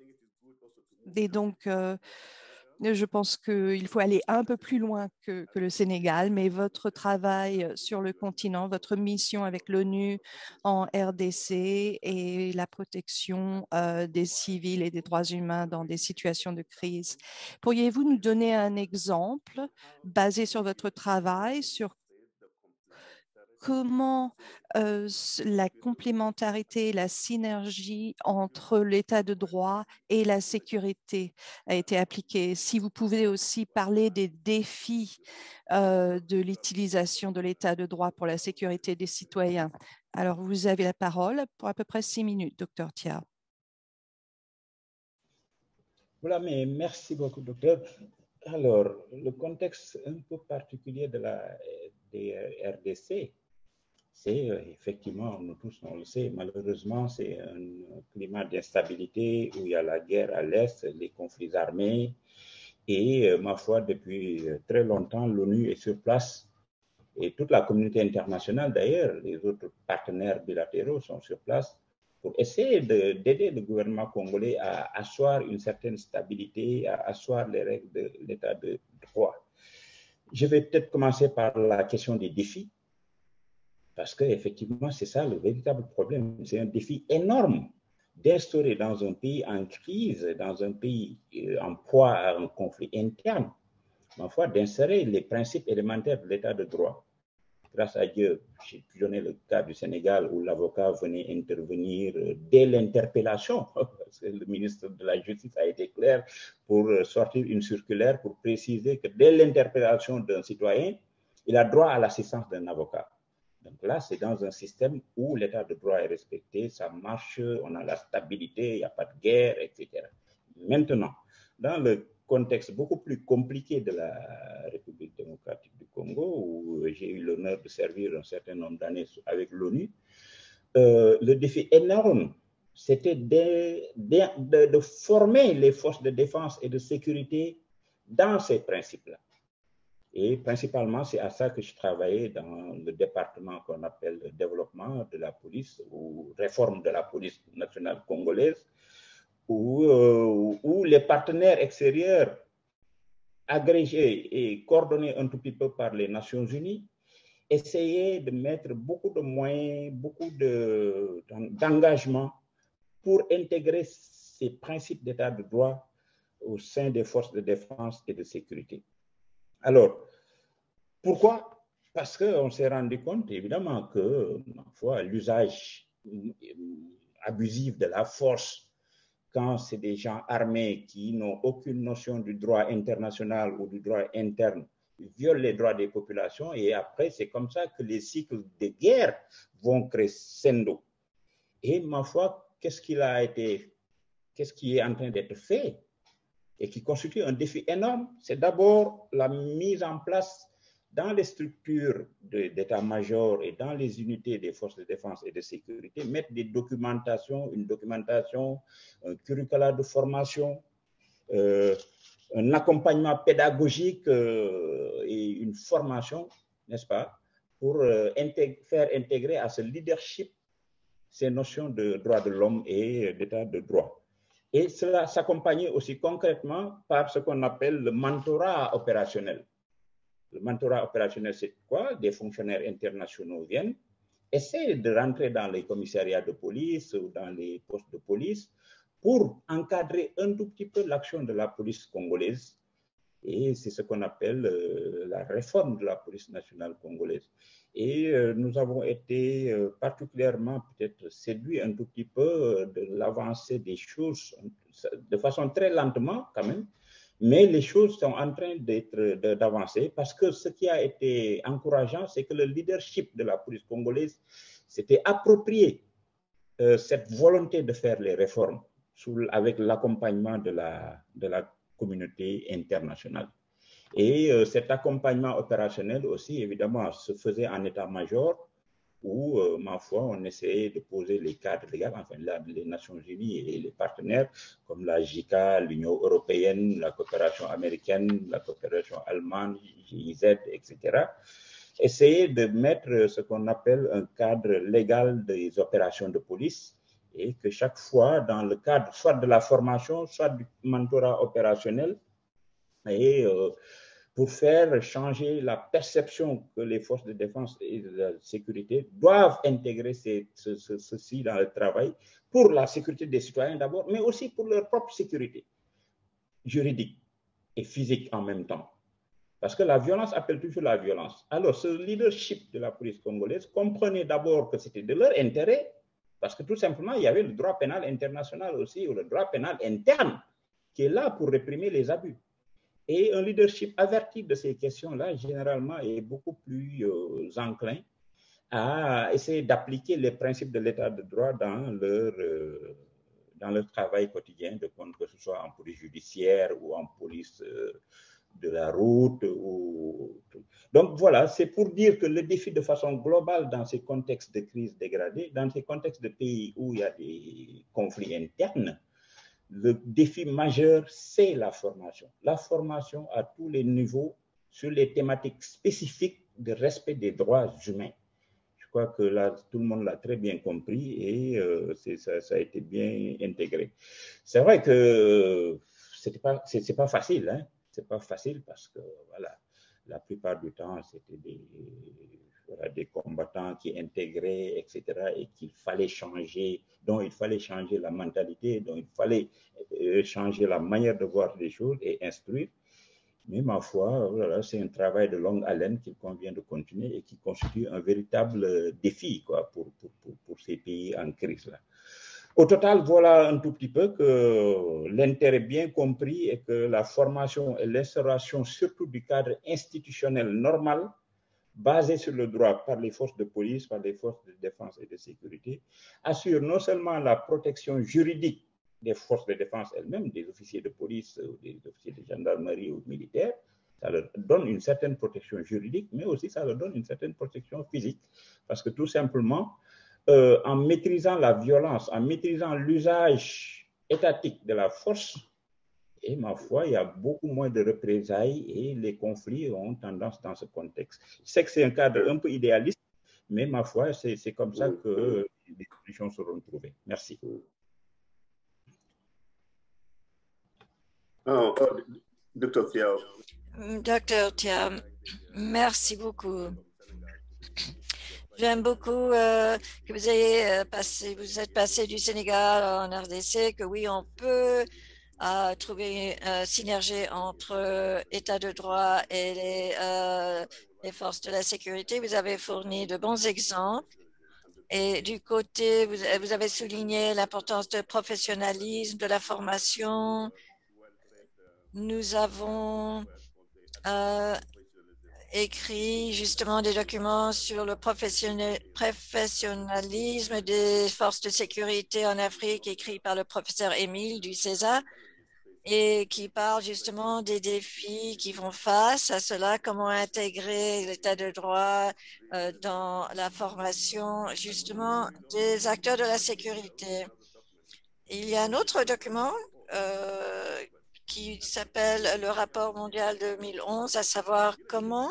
Et donc, je pense qu'il faut aller un peu plus loin que le Sénégal, mais votre travail sur le continent, votre mission avec l'ONU en RDC et la protection des civils et des droits humains dans des situations de crise. Pourriez-vous nous donner un exemple basé sur votre travail, sur comment la complémentarité, la synergie entre l'état de droit et la sécurité a été appliquée? Si vous pouvez aussi parler des défis de l'utilisation de l'état de droit pour la sécurité des citoyens. Alors, vous avez la parole pour à peu près 6 minutes, Dr. Thiaw. Voilà, mais merci beaucoup, docteur. Alors, le contexte un peu particulier des RDC, c'est effectivement, nous tous on le sait, malheureusement, c'est un climat d'instabilité où il y a la guerre à l'Est, les conflits armés. Et ma foi, depuis très longtemps, l'ONU est sur place et toute la communauté internationale, d'ailleurs, les autres partenaires bilatéraux sont sur place pour essayer d'aider le gouvernement congolais à asseoir une certaine stabilité, à asseoir les règles de l'état de droit. Je vais peut-être commencer par la question des défis. Parce qu'effectivement, c'est ça le véritable problème. C'est un défi énorme d'instaurer dans un pays en crise, dans un pays en proie à un conflit interne, ma foi, d'insérer les principes élémentaires de l'état de droit. Grâce à Dieu, j'ai pu donner le cas du Sénégal où l'avocat venait intervenir dès l'interpellation. Le ministre de la Justice a été clair pour sortir une circulaire pour préciser que dès l'interpellation d'un citoyen, il a droit à l'assistance d'un avocat. Donc là, c'est dans un système où l'état de droit est respecté, ça marche, on a la stabilité, il n'y a pas de guerre, etc. Maintenant, dans le contexte beaucoup plus compliqué de la République démocratique du Congo, où j'ai eu l'honneur de servir un certain nombre d'années avec l'ONU, le défi énorme, c'était de former les forces de défense et de sécurité dans ces principes-là. Et principalement, c'est à ça que je travaillais dans le département qu'on appelle le développement de la police ou réforme de la police nationale congolaise, où les partenaires extérieurs agrégés et coordonnés un tout petit peu par les Nations Unies essayaient de mettre beaucoup de moyens, beaucoup d'engagement pour intégrer ces principes d'état de droit au sein des forces de défense et de sécurité. Alors, pourquoi? Parce qu'on s'est rendu compte, évidemment, que l'usage abusif de la force, quand c'est des gens armés qui n'ont aucune notion du droit international ou du droit interne, violent les droits des populations, et après, c'est comme ça que les cycles de guerre vont crescendo. Et ma foi, qu'est-ce qui est en train d'être fait et qui constitue un défi énorme? C'est d'abord la mise en place dans les structures d'état-major et dans les unités des forces de défense et de sécurité, mettre une documentation, un curricula de formation, un accompagnement pédagogique et une formation, n'est-ce pas, pour faire intégrer à ce leadership ces notions de droits de l'homme et d'état de droit. Et cela s'accompagne aussi concrètement par ce qu'on appelle le mentorat opérationnel. Le mentorat opérationnel, c'est quoi? Des fonctionnaires internationaux viennent, essaient de rentrer dans les commissariats de police ou dans les postes de police pour encadrer un tout petit peu l'action de la police congolaise. Et c'est ce qu'on appelle la réforme de la police nationale congolaise. Et nous avons été particulièrement peut-être séduits un tout petit peu de l'avancée des choses, de façon très lentement quand même, mais les choses sont en train d'avancer parce que ce qui a été encourageant, c'est que le leadership de la police congolaise s'était approprié cette volonté de faire les réformes avec l'accompagnement de la communauté internationale. Et cet accompagnement opérationnel aussi, évidemment, se faisait en état-major où, ma foi, on essayait de poser les cadres légaux, enfin, les Nations Unies et les partenaires, comme la JICA, l'Union européenne, la coopération américaine, la coopération allemande, GIZ, etc., essayer de mettre ce qu'on appelle un cadre légal des opérations de police et que chaque fois, dans le cadre soit de la formation, soit du mentorat opérationnel, et pour faire changer la perception que les forces de défense et de sécurité doivent intégrer ceci dans le travail pour la sécurité des citoyens d'abord, mais aussi pour leur propre sécurité juridique et physique en même temps. Parce que la violence appelle toujours la violence. Alors, ce leadership de la police congolaise comprenait d'abord que c'était de leur intérêt, parce que tout simplement, il y avait le droit pénal international aussi, ou le droit pénal interne, qui est là pour réprimer les abus. Et un leadership averti de ces questions-là, généralement, est beaucoup plus enclin à essayer d'appliquer les principes de l'état de droit dans leur travail quotidien, que ce soit en police judiciaire ou en police de la route. Donc voilà, c'est pour dire que le défi de façon globale dans ces contextes de crise dégradée, dans ces contextes de pays où il y a des conflits internes, le défi majeur, c'est la formation. La formation à tous les niveaux sur les thématiques spécifiques de respect des droits humains. Je crois que là, tout le monde l'a très bien compris et ça a été bien intégré. C'est vrai que c'est pas facile, hein. C'est pas facile parce que voilà, la plupart du temps, c'était des combattants qui intégraient, etc., et qu'il fallait changer, dont il fallait changer la mentalité, dont il fallait changer la manière de voir les choses et instruire. Mais ma foi, voilà, c'est un travail de longue haleine qu'il convient de continuer et qui constitue un véritable défi quoi, pour ces pays en crise-là. Au total, voilà un tout petit peu que l'intérêt bien compris est que la formation et l'instauration surtout du cadre institutionnel normal basé sur le droit par les forces de police, par les forces de défense et de sécurité, assure non seulement la protection juridique des forces de défense elles-mêmes, des officiers de police, des officiers de gendarmerie ou militaires, ça leur donne une certaine protection juridique, mais aussi ça leur donne une certaine protection physique, parce que tout simplement, en maîtrisant la violence, en maîtrisant l'usage étatique de la force, Et ma foi, il y a beaucoup moins de représailles et les conflits ont tendance dans ce contexte. Je sais que c'est un cadre un peu idéaliste, mais ma foi, c'est comme ça que les solutions seront trouvées. Merci. Dr. Thiaw. Dr. Thiaw, merci beaucoup. J'aime beaucoup que vous ayez vous êtes passé du Sénégal en RDC, que oui, on peut trouver une synergie entre État de droit et les forces de la sécurité. Vous avez fourni de bons exemples. Et du côté, vous avez souligné l'importance du professionnalisme, de la formation. Nous avons écrit justement des documents sur le professionnalisme des forces de sécurité en Afrique, écrit par le professeur Émile du César, et qui parle justement des défis qui font face à cela, comment intégrer l'état de droit dans la formation justement des acteurs de la sécurité. Il y a un autre document qui s'appelle le rapport mondial 2011, à savoir comment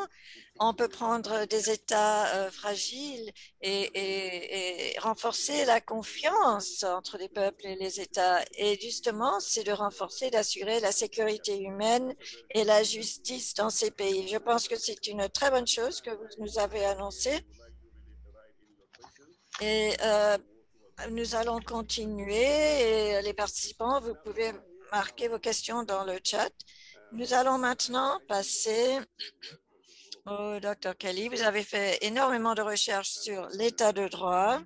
on peut prendre des États fragiles et renforcer la confiance entre les peuples et les États. Et justement, c'est de renforcer, d'assurer la sécurité humaine et la justice dans ces pays. Je pense que c'est une très bonne chose que vous nous avez annoncée. Et nous allons continuer et les participants, vous pouvez marquer vos questions dans le chat. Nous allons maintenant passer au Dr. Kelly. Vous avez fait énormément de recherches sur l'état de droit.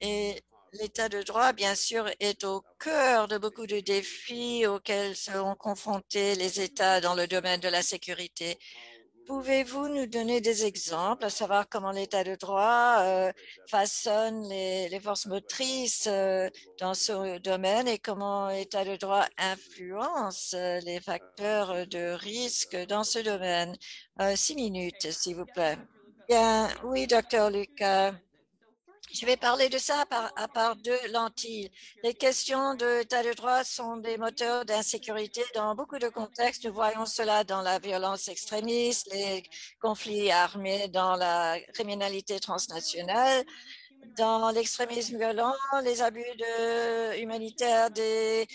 Et l'état de droit, bien sûr, est au cœur de beaucoup de défis auxquels seront confrontés les États dans le domaine de la sécurité. Pouvez-vous nous donner des exemples, à savoir comment l'état de droit façonne les forces motrices dans ce domaine et comment l'état de droit influence les facteurs de risque dans ce domaine? 6 minutes, s'il vous plaît. Bien, oui, Dr. Lucas. Je vais parler de ça à part deux lentilles. Les questions d'état de droit sont des moteurs d'insécurité dans beaucoup de contextes. Nous voyons cela dans la violence extrémiste, les conflits armés, dans la criminalité transnationale, dans l'extrémisme violent, les abus humanitaires des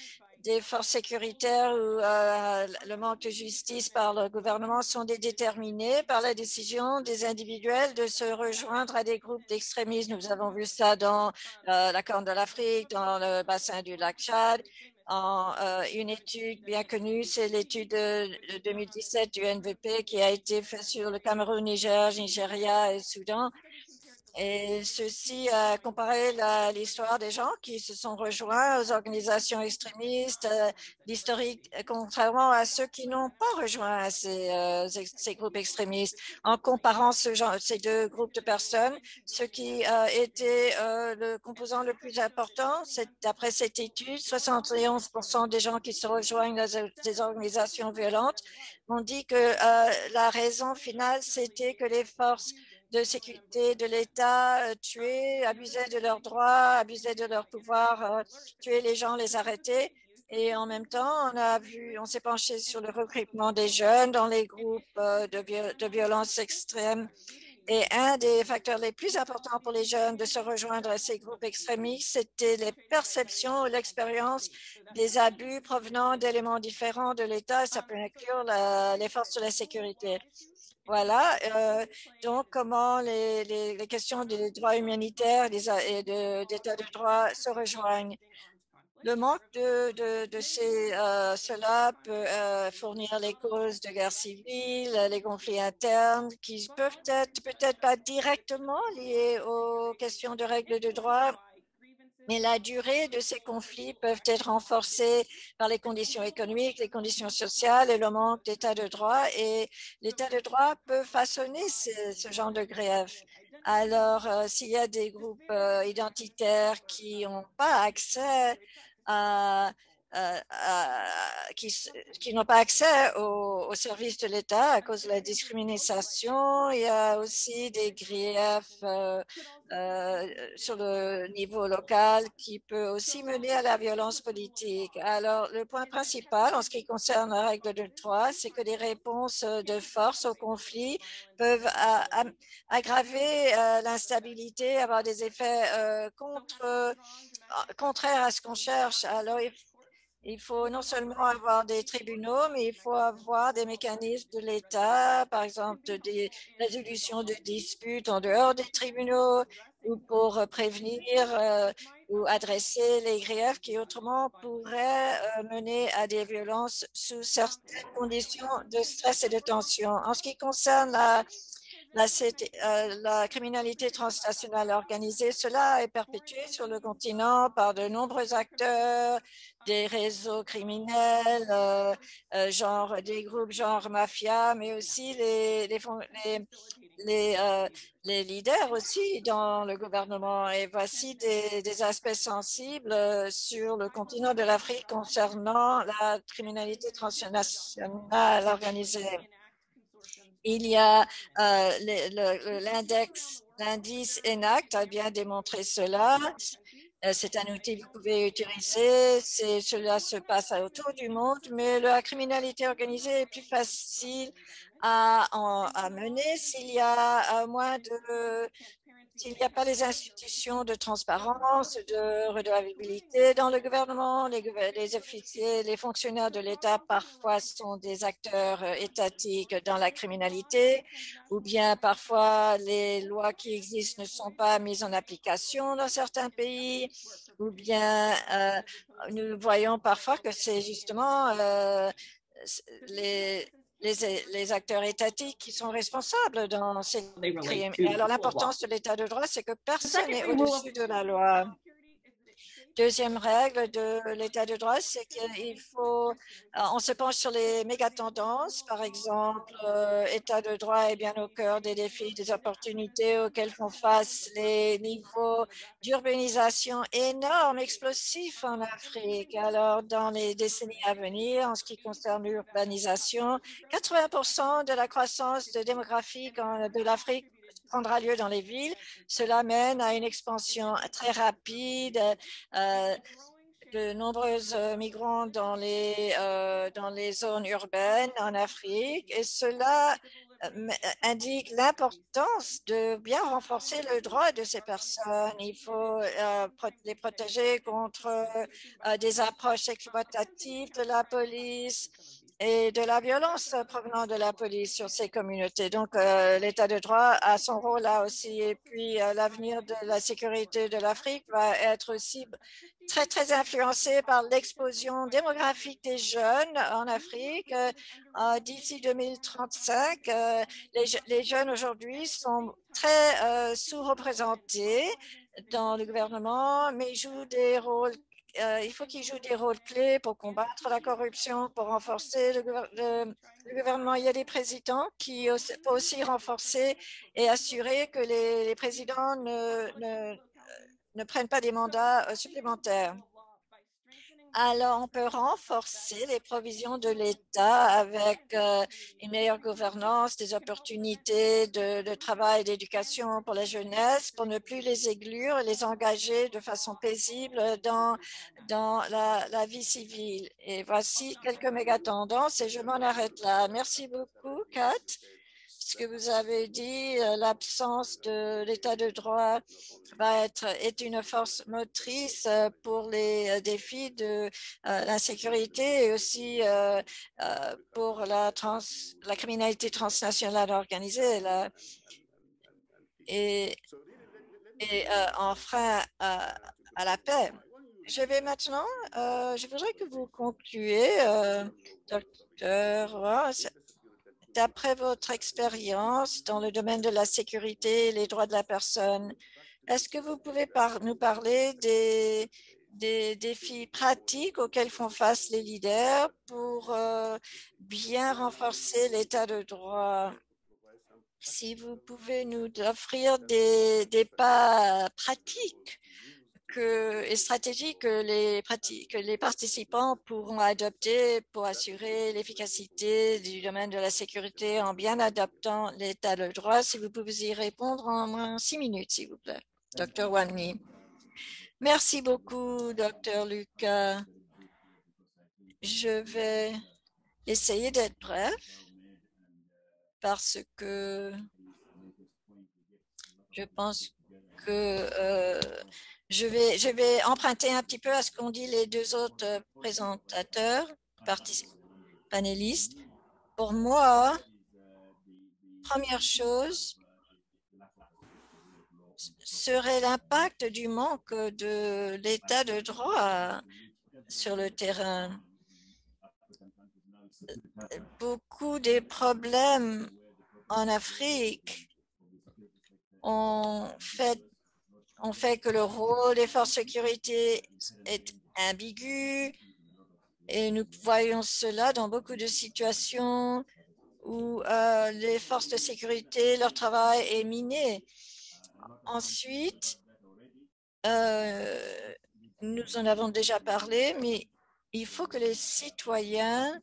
forces sécuritaires ou le manque de justice par le gouvernement sont déterminés par la décision des individuels de se rejoindre à des groupes d'extrémisme. Nous avons vu ça dans la Corne de l'Afrique, dans le bassin du lac Tchad. Une étude bien connue, c'est l'étude de 2017 du NVP qui a été faite sur le Cameroun, Nigeria et Soudan. Et ceci a comparé l'histoire des gens qui se sont rejoints aux organisations extrémistes, l'historique, contrairement à ceux qui n'ont pas rejoint ces groupes extrémistes. En comparant ces deux groupes de personnes, ce qui était le composant le plus important, d'après cette étude, 71% des gens qui se rejoignent dans des organisations violentes ont dit que la raison finale, c'était que les forces de sécurité de l'État tuaient, abusaient de leurs droits, abusaient de leur pouvoir, tuaient les gens, les arrêter. Et en même temps, on s'est penché sur le recrutement des jeunes dans les groupes de violence extrême. Et un des facteurs les plus importants pour les jeunes de se rejoindre à ces groupes extrémistes, c'était les perceptions ou l'expérience des abus provenant d'éléments différents de l'État. Ça peut inclure les forces de la sécurité. Voilà, donc comment les questions des droits humanitaires et d'état de droit se rejoignent. Le manque cela peut fournir les causes de guerre civile, les conflits internes qui peuvent être peut-être pas directement liés aux questions de règles de droit, mais la durée de ces conflits peuvent être renforcées par les conditions économiques, les conditions sociales et le manque d'état de droit. Et l'état de droit peut façonner ce genre de grève. Alors, s'il y a des groupes identitaires qui n'ont pas accès qui n'ont pas accès aux services de l'État à cause de la discrimination. Il y a aussi des griefs sur le niveau local qui peut aussi mener à la violence politique. Alors, le point principal en ce qui concerne la règle de droit, c'est que les réponses de force au conflit peuvent aggraver l'instabilité, avoir des effets contraires à ce qu'on cherche. Alors, il faut non seulement avoir des tribunaux, mais il faut avoir des mécanismes de l'État, par exemple des résolutions de disputes en dehors des tribunaux ou pour prévenir ou adresser les griefs qui autrement pourraient mener à des violences sous certaines conditions de stress et de tension. En ce qui concerne la criminalité transnationale organisée, cela est perpétué sur le continent par de nombreux acteurs, des réseaux criminels, genre des groupes genre mafia, mais aussi les leaders aussi dans le gouvernement. Et voici des aspects sensibles sur le continent de l'Afrique concernant la criminalité transnationale organisée. Il y a l'indice ENACT a bien démontré cela. C'est un outil que vous pouvez utiliser. Cela se passe autour du monde, mais la criminalité organisée est plus facile à mener s'il y a s'il n'y a pas les institutions de transparence, de redevabilité dans le gouvernement, les officiers, les fonctionnaires de l'État parfois sont des acteurs étatiques dans la criminalité, ou bien parfois les lois qui existent ne sont pas mises en application dans certains pays, ou bien nous voyons parfois que c'est justement les acteurs étatiques qui sont responsables dans ces crimes. Et alors, l'importance de l'état de droit, c'est que personne n'est au-dessus de la loi. Deuxième règle de l'état de droit, c'est qu'il faut, on se penche sur les méga-tendances. Par exemple, état de droit est bien au cœur des défis, des opportunités auxquelles font face les niveaux d'urbanisation énormes, explosifs en Afrique. Alors, dans les décennies à venir, en ce qui concerne l'urbanisation, 80% de la croissance démographique de l'Afrique prendra lieu dans les villes. Cela mène à une expansion très rapide de nombreux migrants dans les zones urbaines en Afrique, et cela indique l'importance de bien renforcer le droit de ces personnes. Il faut les protéger contre des approches exploitatives de la police et de la violence provenant de la police sur ces communautés. Donc, l'état de droit a son rôle là aussi. Et puis, l'avenir de la sécurité de l'Afrique va être aussi très, très influencé par l'explosion démographique des jeunes en Afrique. D'ici 2035, les jeunes aujourd'hui sont très sous-représentés dans le gouvernement, mais jouent des rôles il faut qu'ils jouent des rôles clés pour combattre la corruption, pour renforcer le gouvernement. Il y a des présidents qui peuvent aussi renforcer et assurer que les présidents ne prennent pas des mandats supplémentaires. Alors, on peut renforcer les provisions de l'État avec une meilleure gouvernance, des opportunités de travail et d'éducation pour la jeunesse, pour ne plus les exclure et les engager de façon paisible dans la vie civile. Et voici quelques méga-tendances et je m'en arrête là. Merci beaucoup, Kat. Ce que vous avez dit, l'absence de l'état de droit est une force motrice pour les défis de l'insécurité et aussi pour la criminalité transnationale organisée et en frein à la paix. Je vais maintenant, je voudrais que vous concluiez, docteur. D'après votre expérience dans le domaine de la sécurité et les droits de la personne, est-ce que vous pouvez nous parler des défis pratiques auxquels font face les leaders pour bien renforcer l'état de droit? Si vous pouvez nous offrir des pas pratiques et stratégies que les participants pourront adopter pour assurer l'efficacité du domaine de la sécurité en bien adaptant l'état de droit? Si vous pouvez y répondre en moins 6 minutes, s'il vous plaît. Dr. Wani. Merci beaucoup, Dr. Lucas. Je vais essayer d'être bref parce que je pense que je vais emprunter un petit peu à ce qu'ont dit les deux autres présentateurs, panélistes. Pour moi, première chose serait l'impact du manque de l'état de droit sur le terrain. Beaucoup des problèmes en Afrique ont fait que le rôle des forces de sécurité est ambigu et nous voyons cela dans beaucoup de situations où les forces de sécurité, leur travail est miné. Ensuite, nous en avons déjà parlé, mais il faut que les citoyens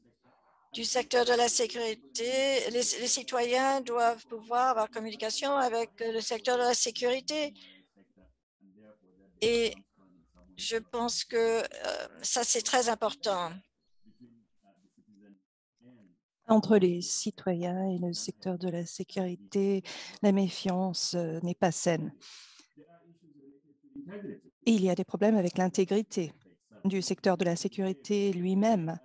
du secteur de la sécurité, les citoyens doivent pouvoir avoir communication avec le secteur de la sécurité. Et je pense que ça, c'est très important. Entre les citoyens et le secteur de la sécurité, la méfiance n'est pas saine. Et il y a des problèmes avec l'intégrité du secteur de la sécurité lui-même,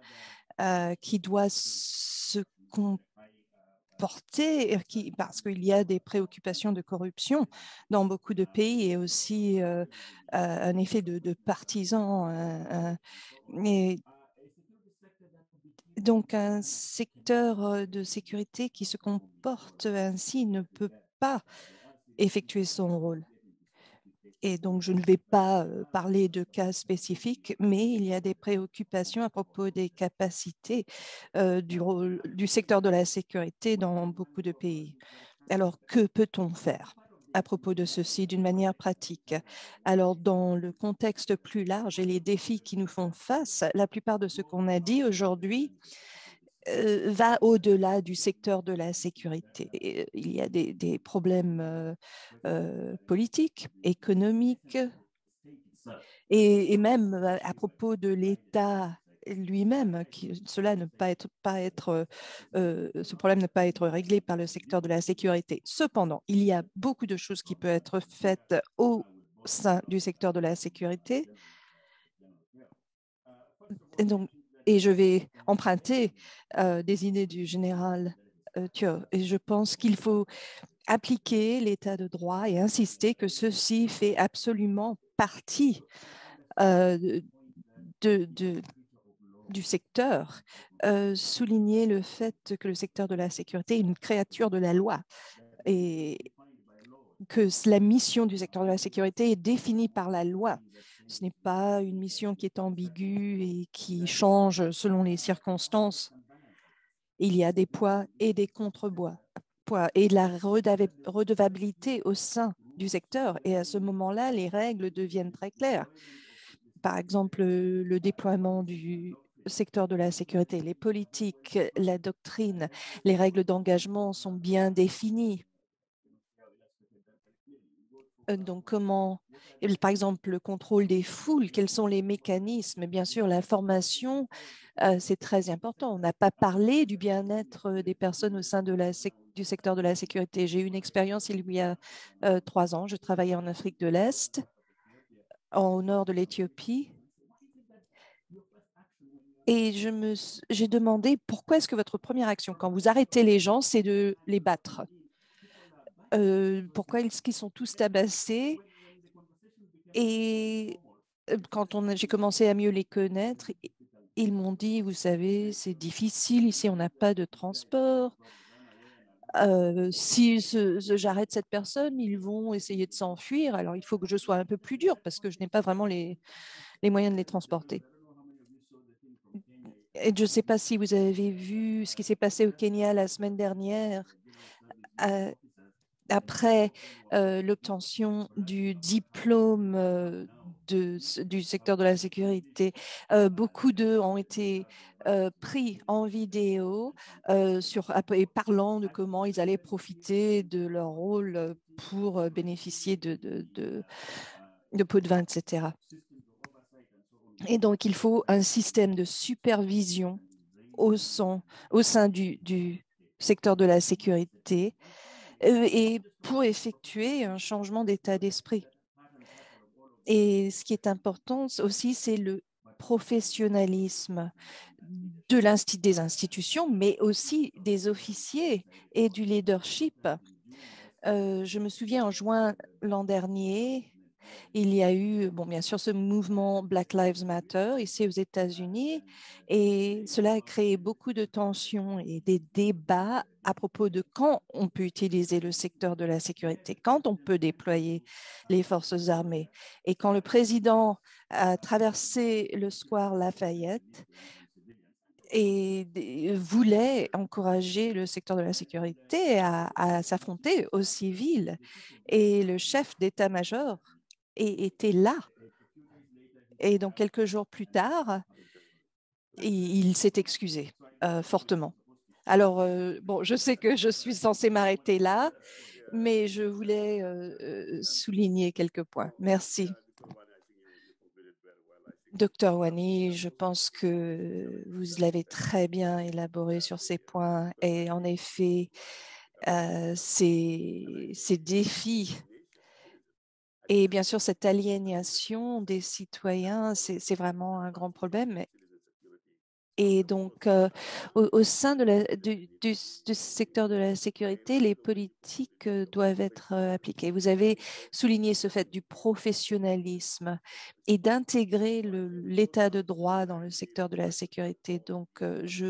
qui doit se comporter, parce qu'il y a des préoccupations de corruption dans beaucoup de pays et aussi un effet de partisans. Et donc, un secteur de sécurité qui se comporte ainsi ne peut pas effectuer son rôle. Et donc, je ne vais pas parler de cas spécifiques, mais il y a des préoccupations à propos des capacités du secteur de la sécurité dans beaucoup de pays. Alors, que peut-on faire à propos de ceci d'une manière pratique? Alors, dans le contexte plus large et les défis qui nous font face, la plupart de ce qu'on a dit aujourd'hui va au-delà du secteur de la sécurité. Il y a des problèmes politiques, économiques et même à propos de l'État lui-même, ce problème ne peut pas être réglé par le secteur de la sécurité. Cependant, il y a beaucoup de choses qui peuvent être faites au sein du secteur de la sécurité. Et je vais emprunter des idées du général Thiaw. Et je pense qu'il faut appliquer l'état de droit et insister que ceci fait absolument partie du secteur. Souligner le fait que le secteur de la sécurité est une créature de la loi et que la mission du secteur de la sécurité est définie par la loi. Ce n'est pas une mission qui est ambiguë et qui change selon les circonstances. Il y a des poids et des contrepoids et de la redevabilité au sein du secteur. Et à ce moment-là, les règles deviennent très claires. Par exemple, le déploiement du secteur de la sécurité, les politiques, la doctrine, les règles d'engagement sont bien définies. Donc, comment, par exemple, le contrôle des foules, quels sont les mécanismes? Bien sûr, l'information, c'est très important. On n'a pas parlé du bien-être des personnes au sein du secteur de la sécurité. J'ai eu une expérience il y a 3 ans. Je travaillais en Afrique de l'Est, au nord de l'Éthiopie. Et j'ai demandé pourquoi est-ce que votre première action, quand vous arrêtez les gens, c'est de les battre? Pourquoi est-ce qu'ils sont tous tabassés? Et quand j'ai commencé à mieux les connaître, ils m'ont dit, vous savez, c'est difficile ici, on n'a pas de transport. Si j'arrête cette personne, ils vont essayer de s'enfuir. Alors, il faut que je sois un peu plus dur parce que je n'ai pas vraiment les moyens de les transporter. Et je ne sais pas si vous avez vu ce qui s'est passé au Kenya la semaine dernière. Après l'obtention du diplôme du secteur de la sécurité. Beaucoup d'eux ont été pris en vidéo et parlant de comment ils allaient profiter de leur rôle pour bénéficier de pots de vin, etc. Et donc, il faut un système de supervision au sein du secteur de la sécurité et pour effectuer un changement d'état d'esprit. Et ce qui est important aussi, c'est le professionnalisme des institutions, mais aussi des officiers et du leadership. Je me souviens en juin l'an dernier, il y a eu, bon, bien sûr, ce mouvement Black Lives Matter ici aux États-Unis et cela a créé beaucoup de tensions et des débats à propos de quand on peut utiliser le secteur de la sécurité, quand on peut déployer les forces armées. Et quand le président a traversé le square Lafayette et voulait encourager le secteur de la sécurité à s'affronter aux civils, et le chef d'état-major était là. Et donc, quelques jours plus tard, il s'est excusé fortement. Alors, bon, je sais que je suis censée m'arrêter là, mais je voulais souligner quelques points. Merci. Docteur Wani, je pense que vous l'avez très bien élaboré sur ces points. Et en effet, ces défis et bien sûr, cette aliénation des citoyens, c'est vraiment un grand problème. Et donc, au sein du secteur de la sécurité, les politiques doivent être appliquées. Vous avez souligné ce fait du professionnalisme et d'intégrer l'état de droit dans le secteur de la sécurité. Donc, je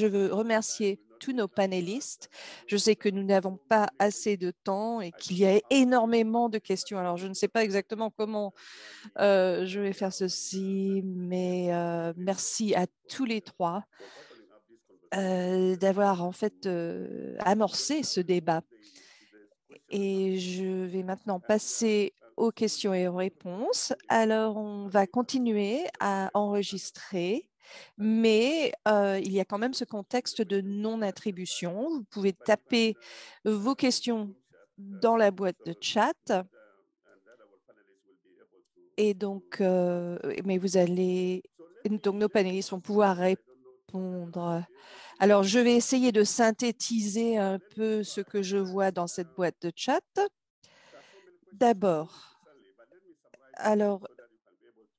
veux remercier tous nos panélistes. Je sais que nous n'avons pas assez de temps et qu'il y a énormément de questions. Alors, je ne sais pas exactement comment je vais faire ceci, mais merci à tous les trois d'avoir en fait amorcé ce débat. Et je vais maintenant passer aux questions et aux réponses. Alors, on va continuer à enregistrer, mais il y a quand même ce contexte de non-attribution. Vous pouvez taper vos questions dans la boîte de chat. Et donc, mais donc nos panélistes vont pouvoir répondre. Alors, je vais essayer de synthétiser un peu ce que je vois dans cette boîte de chat. D'abord, alors,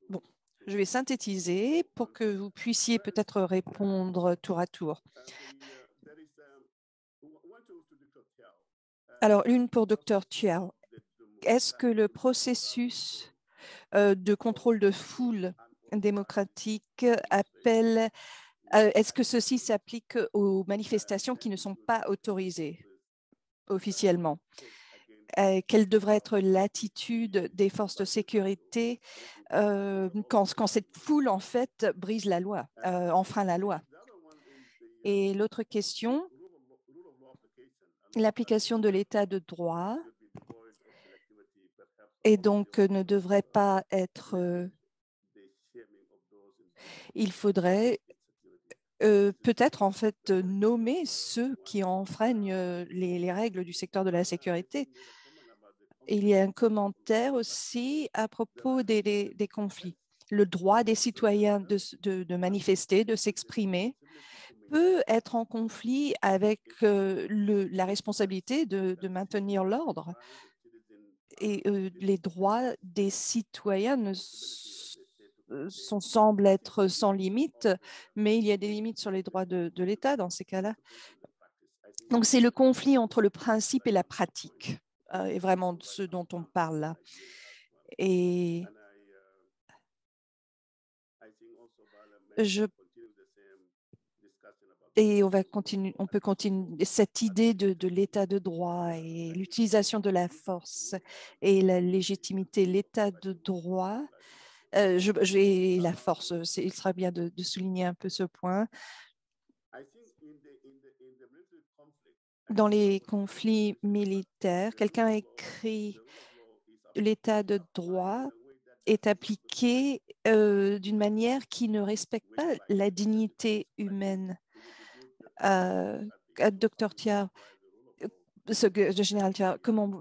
bon, je vais synthétiser pour que vous puissiez peut-être répondre tour à tour. Alors, une pour Dr. Thiel. Est-ce que le processus de contrôle de foule démocratique est-ce que ceci s'applique aux manifestations qui ne sont pas autorisées officiellement? Quelle devrait être l'attitude des forces de sécurité quand cette foule, en fait, brise la loi, enfreint la loi? Et l'autre question, l'application de l'état de droit et donc ne devrait pas être... il faudrait peut-être en fait nommer ceux qui enfreignent les règles du secteur de la sécurité. Il y a un commentaire aussi à propos des conflits. Le droit des citoyens de manifester, de s'exprimer, peut être en conflit avec la responsabilité de maintenir l'ordre. Et les droits des citoyens semblent être sans limite, mais il y a des limites sur les droits de l'État dans ces cas-là. Donc, c'est le conflit entre le principe et la pratique, est vraiment ce dont on parle là. Et on peut continuer cette idée de l'état de droit et l'utilisation de la force et la légitimité, l'état de droit. La force, il sera bien de souligner un peu ce point. Dans les conflits militaires, quelqu'un a écrit l'état de droit est appliqué d'une manière qui ne respecte pas la dignité humaine. Dr Thiard, le général Thiard, comment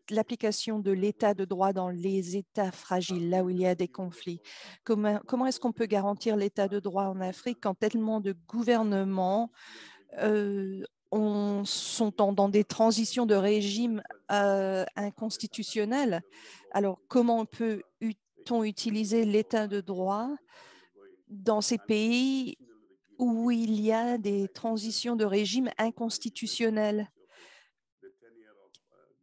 l'application de l'état de droit dans les États fragiles, là où il y a des conflits, comment est-ce qu'on peut garantir l'état de droit en Afrique quand tellement de gouvernements sont dans des transitions de régime inconstitutionnelles? Alors, comment peut-on utiliser l'état de droit dans ces pays où il y a des transitions de régime inconstitutionnelles?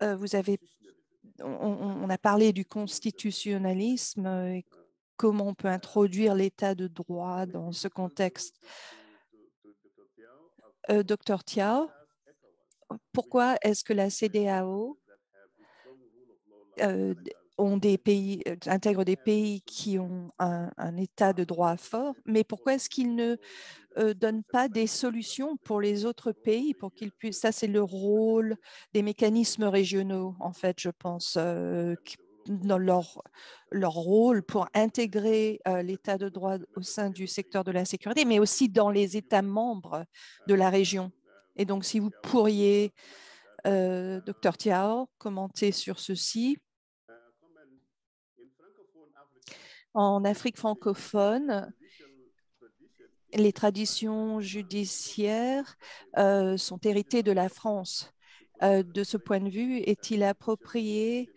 On a parlé du constitutionnalisme et comment on peut introduire l'état de droit dans ce contexte. Dr Thiao, pourquoi est-ce que la CEDEAO intègre des pays qui ont un état de droit fort, mais pourquoi est-ce qu'ils ne donnent pas des solutions pour les autres pays pour qu'ils puissent... Ça, c'est le rôle des mécanismes régionaux, en fait, je pense, dans leur rôle pour intégrer l'état de droit au sein du secteur de la sécurité, mais aussi dans les États membres de la région. Et donc, si vous pourriez, Dr Thiao, commenter sur ceci. En Afrique francophone, les traditions judiciaires sont héritées de la France. De ce point de vue, est-il approprié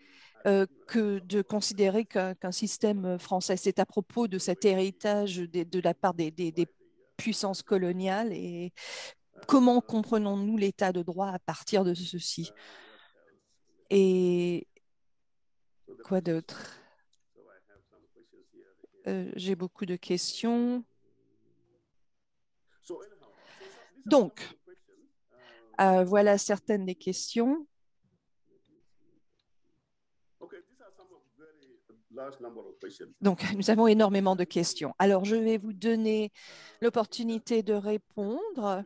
que de considérer qu'un système français, c'est à propos de cet héritage de la part des puissances coloniales, et comment comprenons-nous l'état de droit à partir de ceci? Et quoi d'autre? J'ai beaucoup de questions. Donc, voilà certaines des questions. Donc, nous avons énormément de questions. Alors, je vais vous donner l'opportunité de répondre.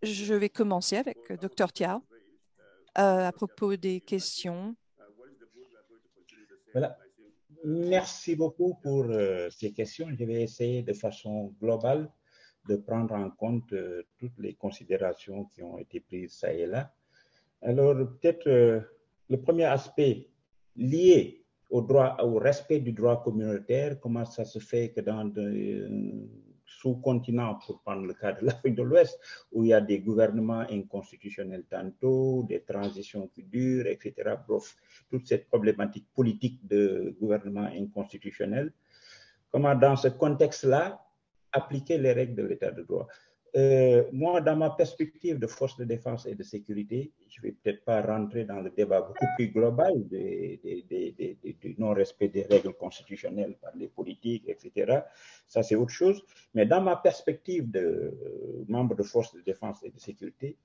Je vais commencer avec Dr Thiao à propos des questions. Voilà. Merci beaucoup pour ces questions. Je vais essayer de façon globale de prendre en compte toutes les considérations qui ont été prises ça et là. Alors, peut-être le premier aspect lié au respect du droit communautaire, comment ça se fait que dans sous-continent, pour prendre le cas de l'Afrique de l'Ouest, où il y a des gouvernements inconstitutionnels tantôt, des transitions qui durent, etc. Bref, toute cette problématique politique de gouvernement inconstitutionnel, comment dans ce contexte-là, appliquer les règles de l'état de droit. Moi, dans ma perspective de force de défense et de sécurité, je ne vais peut-être pas rentrer dans le débat beaucoup plus global du non-respect des règles constitutionnelles par les politiques, etc. Ça, c'est autre chose. Mais dans ma perspective de membre de force de défense et de sécurité,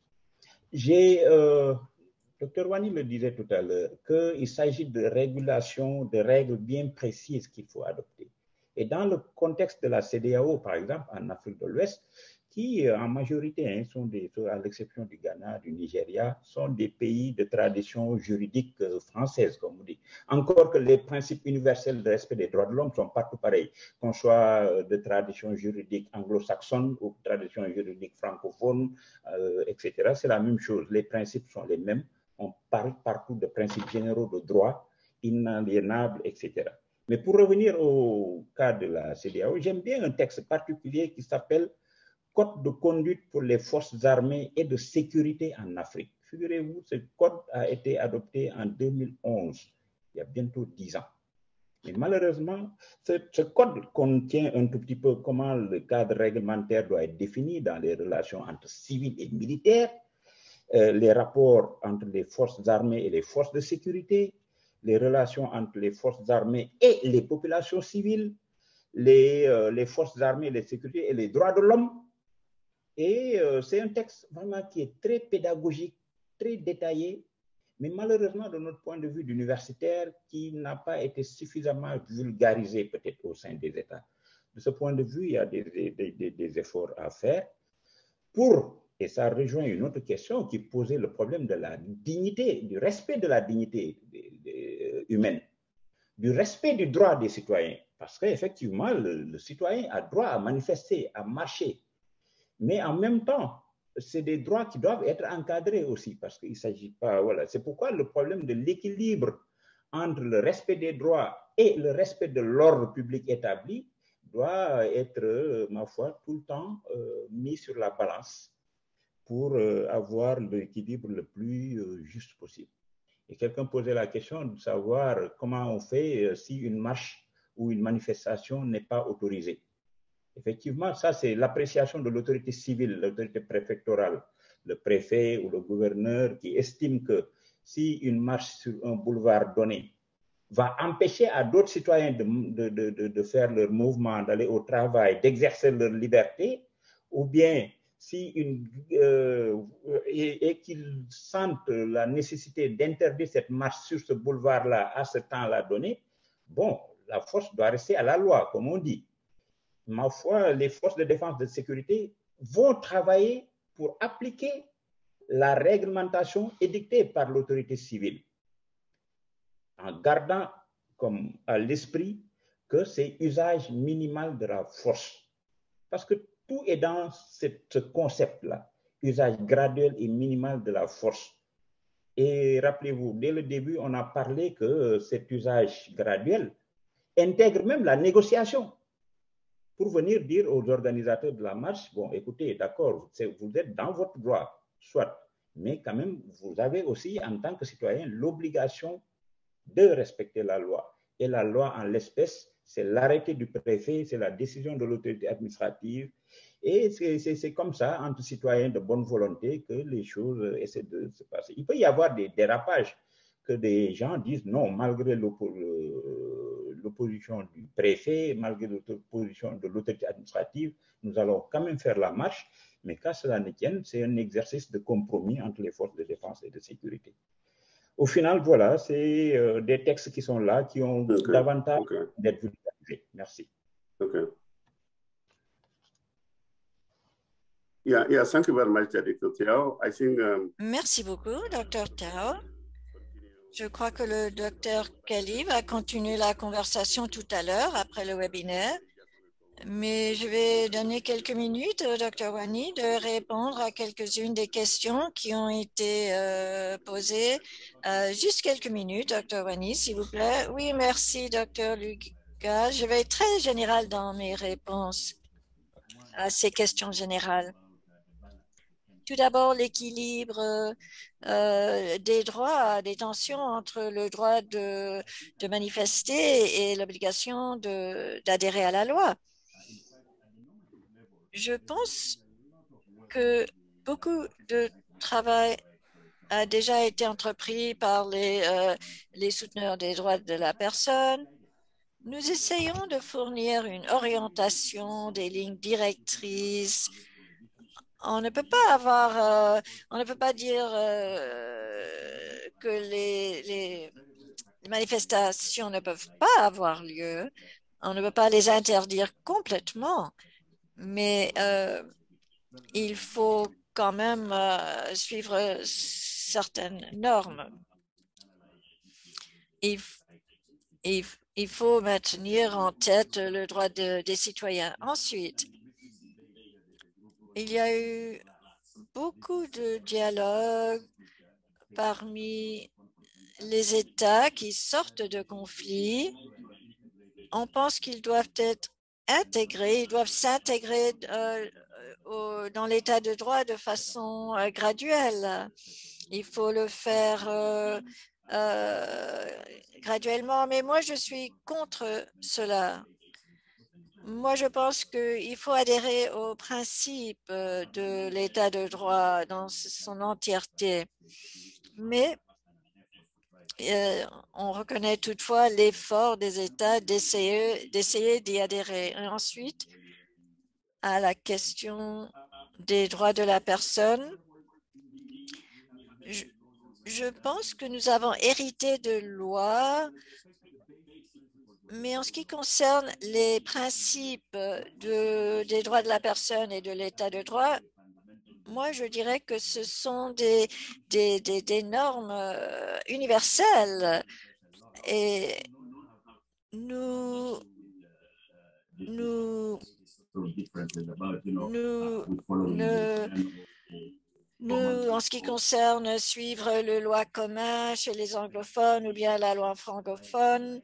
Dr Wani le disait tout à l'heure, qu'il s'agit de régulation, de règles bien précises qu'il faut adopter. Et dans le contexte de la CEDEAO, par exemple, en Afrique de l'Ouest, qui en majorité, à l'exception du Ghana, du Nigeria, sont des pays de tradition juridique française, comme on dit. Encore que les principes universels de respect des droits de l'homme sont partout pareils, qu'on soit de tradition juridique anglo-saxonne ou de tradition juridique francophone, etc. C'est la même chose. Les principes sont les mêmes. On parle partout de principes généraux de droit, inaliénables, etc. Mais pour revenir au cas de la CEDEAO, j'aime bien un texte particulier qui s'appelle Code de conduite pour les forces armées et de sécurité en Afrique. Figurez-vous, ce code a été adopté en 2011, il y a bientôt 10 ans. Mais malheureusement, ce code contient un tout petit peu comment le cadre réglementaire doit être défini dans les relations entre civils et militaires, les rapports entre les forces armées et les forces de sécurité, les relations entre les forces armées et les populations civiles, les forces armées, les sécurités et les droits de l'homme. Et c'est un texte vraiment qui est très pédagogique, très détaillé, mais malheureusement, de notre point de vue d'universitaire, qui n'a pas été suffisamment vulgarisé peut-être au sein des États. De ce point de vue, il y a des efforts à faire pour, et ça rejoint une autre question qui posait le problème de la dignité, du respect de la dignité humaine. du respect du droit des citoyens. Parce qu'effectivement, le citoyen a droit à manifester, à marcher. Mais en même temps, c'est des droits qui doivent être encadrés aussi, parce qu'il ne s'agit pas... Voilà. C'est pourquoi le problème de l'équilibre entre le respect des droits et le respect de l'ordre public établi doit être, ma foi, tout le temps mis sur la balance pour avoir l'équilibre le plus juste possible. Et quelqu'un posait la question de savoir comment on fait si une marche ou une manifestation n'est pas autorisée. Effectivement, ça, c'est l'appréciation de l'autorité civile, l'autorité préfectorale, le préfet ou le gouverneur qui estime que si une marche sur un boulevard donné va empêcher à d'autres citoyens de faire leur mouvement, d'aller au travail, d'exercer leur liberté, ou bien si et qu'ils sentent la nécessité d'interdire cette marche sur ce boulevard-là à ce temps-là donné, bon, la force doit rester à la loi, comme on dit. Ma foi, les forces de défense et de sécurité vont travailler pour appliquer la réglementation édictée par l'autorité civile, en gardant comme à l'esprit que c'est usage minimal de la force. Parce que tout est dans ce concept-là, usage graduel et minimal de la force. Et rappelez-vous, dès le début, on a parlé que cet usage graduel intègre même la négociation pour venir dire aux organisateurs de la marche, bon, écoutez, d'accord, vous êtes dans votre droit, soit, mais quand même, vous avez aussi, en tant que citoyen, l'obligation de respecter la loi. Et la loi, en l'espèce, c'est l'arrêté du préfet, c'est la décision de l'autorité administrative. Et c'est comme ça, entre citoyens de bonne volonté, que les choses essaient de se passer. Il peut y avoir des dérapages, que des gens disent non, malgré l'opposition du préfet, malgré l'opposition de l'autorité administrative, nous allons quand même faire la marche. Mais qu'à cela ne tienne, c'est un exercice de compromis entre les forces de défense et de sécurité. Au final, voilà, c'est des textes qui sont là, qui ont davantage d'être vulgarisés. Merci. Okay. Yeah, thank you very much, Dr. Thiaw. I think, Merci beaucoup, Dr. Thiaw. Je crois que le Dr. Kelly va continuer la conversation tout à l'heure après le webinaire, mais je vais donner quelques minutes au Dr. Wani de répondre à quelques-unes des questions qui ont été posées. Juste quelques minutes, Dr. Wani, s'il vous plaît. Oui, merci, Dr. Lucas. Je vais être très général dans mes réponses à ces questions générales. Tout d'abord, l'équilibre des droits, des tensions entre le droit de manifester et l'obligation d'adhérer à la loi. Je pense que beaucoup de travail a déjà été entrepris par les souteneurs des droits de la personne. Nous essayons de fournir une orientation, des lignes directrices. On ne peut pas dire que les manifestations ne peuvent pas avoir lieu. On ne peut pas les interdire complètement, mais il faut quand même suivre certaines normes. Il faut maintenir en tête le droit des citoyens. Ensuite, il y a eu beaucoup de dialogues parmi les États qui sortent de conflits. On pense qu'ils doivent être intégrés, ils doivent s'intégrer dans l'état de droit de façon graduelle. Il faut le faire graduellement, mais moi, je suis contre cela. Moi, je pense qu'il faut adhérer au principe de l'état de droit dans son entièreté. Mais on reconnaît toutefois l'effort des États d'essayer d'y adhérer. Et ensuite, à la question des droits de la personne, je pense que nous avons hérité de lois, mais en ce qui concerne les principes des droits de la personne et de l'état de droit, moi, je dirais que ce sont des normes universelles et nous nous, en ce qui concerne suivre le droit commun chez les anglophones ou bien la loi francophone,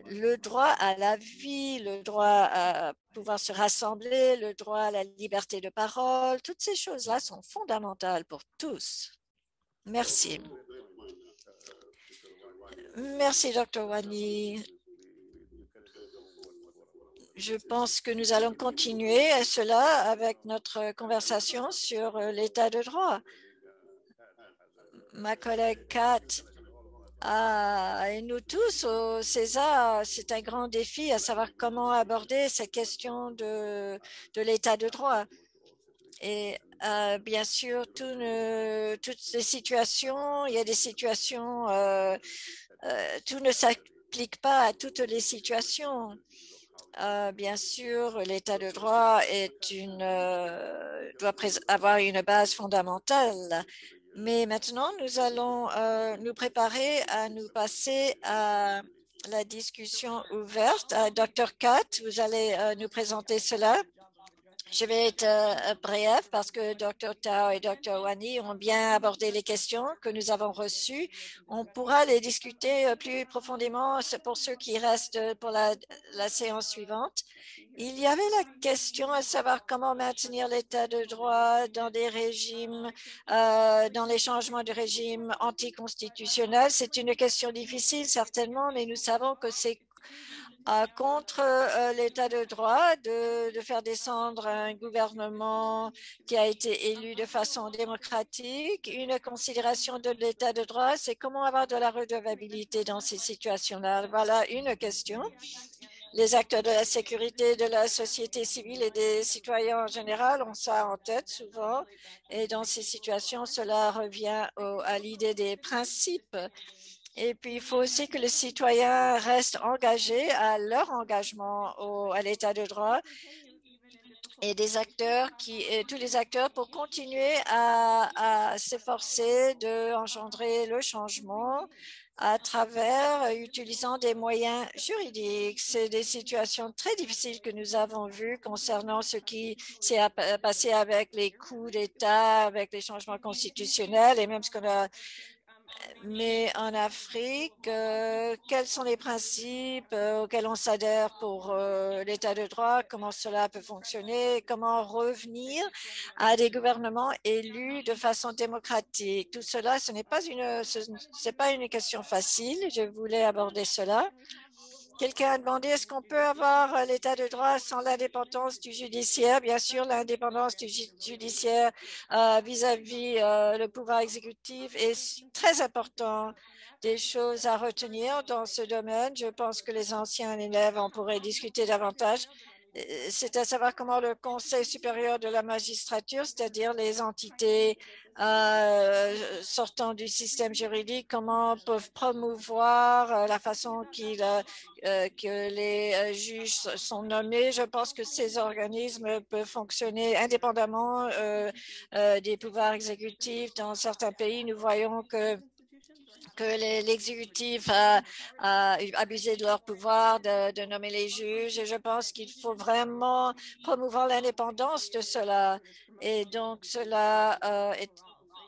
le droit à la vie, le droit à pouvoir se rassembler, le droit à la liberté de parole, toutes ces choses-là sont fondamentales pour tous. Merci. Merci, Dr. Wani. Je pense que nous allons continuer à cela avec notre conversation sur l'état de droit. Ma collègue Kat et nous tous au César, c'est un grand défi à savoir comment aborder cette question de l'état de droit. Et bien sûr, toutes les situations, il y a des situations, tout ne s'applique pas à toutes les situations. Bien sûr, l'état de droit doit avoir une base fondamentale. Mais maintenant, nous allons nous préparer à nous passer à la discussion ouverte. Dr. Kat, vous allez nous présenter cela. Je vais être bref parce que Dr. Tao et Dr. Wani ont bien abordé les questions que nous avons reçues. On pourra les discuter plus profondément pour ceux qui restent pour la séance suivante. Il y avait la question à savoir comment maintenir l'état de droit dans des régimes, dans les changements de régime anticonstitutionnels. C'est une question difficile, certainement, mais nous savons que c'est contre l'état de droit de faire descendre un gouvernement qui a été élu de façon démocratique. Une considération de l'état de droit, c'est comment avoir de la redevabilité dans ces situations-là. Voilà une question. Les acteurs de la sécurité, de la société civile et des citoyens en général ont ça en tête souvent. Et dans ces situations, cela revient à l'idée des principes. Et puis, il faut aussi que les citoyens restent engagés à leur engagement à l'état de droit et tous les acteurs pour continuer à s'efforcer d'engendrer le changement à travers utilisant des moyens juridiques. C'est des situations très difficiles que nous avons vues concernant ce qui s'est passé avec les coups d'État, avec les changements constitutionnels et même ce qu'on a. Mais en Afrique, quels sont les principes auxquels on s'adhère pour l'état de droit, comment cela peut fonctionner, comment revenir à des gouvernements élus de façon démocratique. Tout cela, ce n'est pas une question facile. Je voulais aborder cela. Quelqu'un a demandé, est-ce qu'on peut avoir l'état de droit sans l'indépendance du judiciaire? Bien sûr, l'indépendance du judiciaire vis-à-vis le pouvoir exécutif est très important. Des choses à retenir dans ce domaine. Je pense que les anciens élèves en pourraient discuter davantage. C'est à savoir comment le Conseil supérieur de la magistrature, c'est-à-dire les entités sortant du système juridique, comment peuvent promouvoir la façon que les juges sont nommés. Je pense que ces organismes peuvent fonctionner indépendamment des pouvoirs exécutifs. Dans certains pays, nous voyons que l'exécutif a abusé de leur pouvoir de nommer les juges. Et je pense qu'il faut vraiment promouvoir l'indépendance de cela. Et donc, cela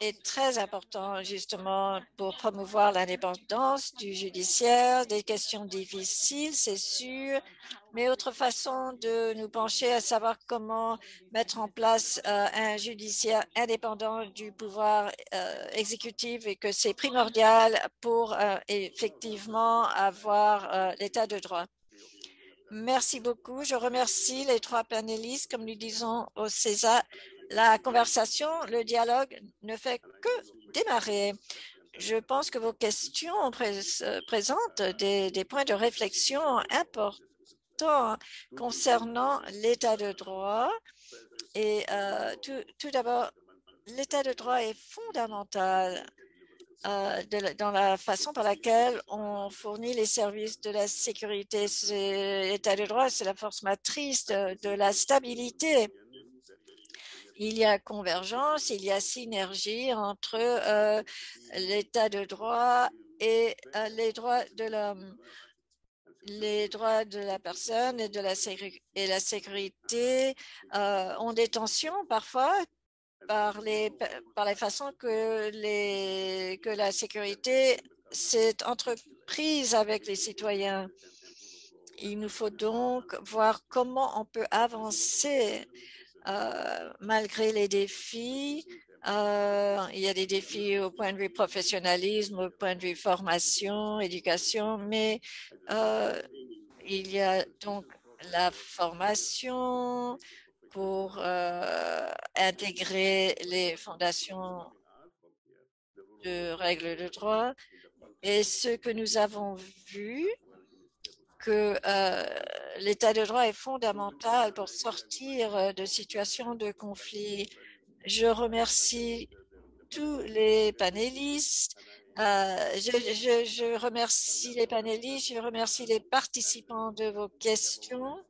est très important justement pour promouvoir l'indépendance du judiciaire, des questions difficiles, c'est sûr, mais autre façon de nous pencher à savoir comment mettre en place un judiciaire indépendant du pouvoir exécutif et que c'est primordial pour effectivement avoir l'état de droit. Merci beaucoup. Je remercie les trois panélistes. Comme nous disons au César, la conversation, le dialogue ne fait que démarrer. Je pense que vos questions présentent des points de réflexion importants concernant l'état de droit. Et tout d'abord, l'état de droit est fondamental dans la façon par laquelle on fournit les services de la sécurité. L'état de droit, c'est la force matrice de la stabilité. Il y a convergence, il y a synergie entre l'état de droit et les droits de l'homme. les droits de la personne et la sécurité ont des tensions parfois par la façon que la sécurité s'est entreprise avec les citoyens. Il nous faut donc voir comment on peut avancer malgré les défis. Il y a des défis au point de vue professionnalisme, au point de vue formation, éducation, mais il y a donc la formation pour intégrer les fondations de règles de droit. Et ce que nous avons vu, que l'état de droit est fondamental pour sortir de situations de conflit. Je remercie tous les panélistes. Je remercie les panélistes, je remercie les participants de vos questions.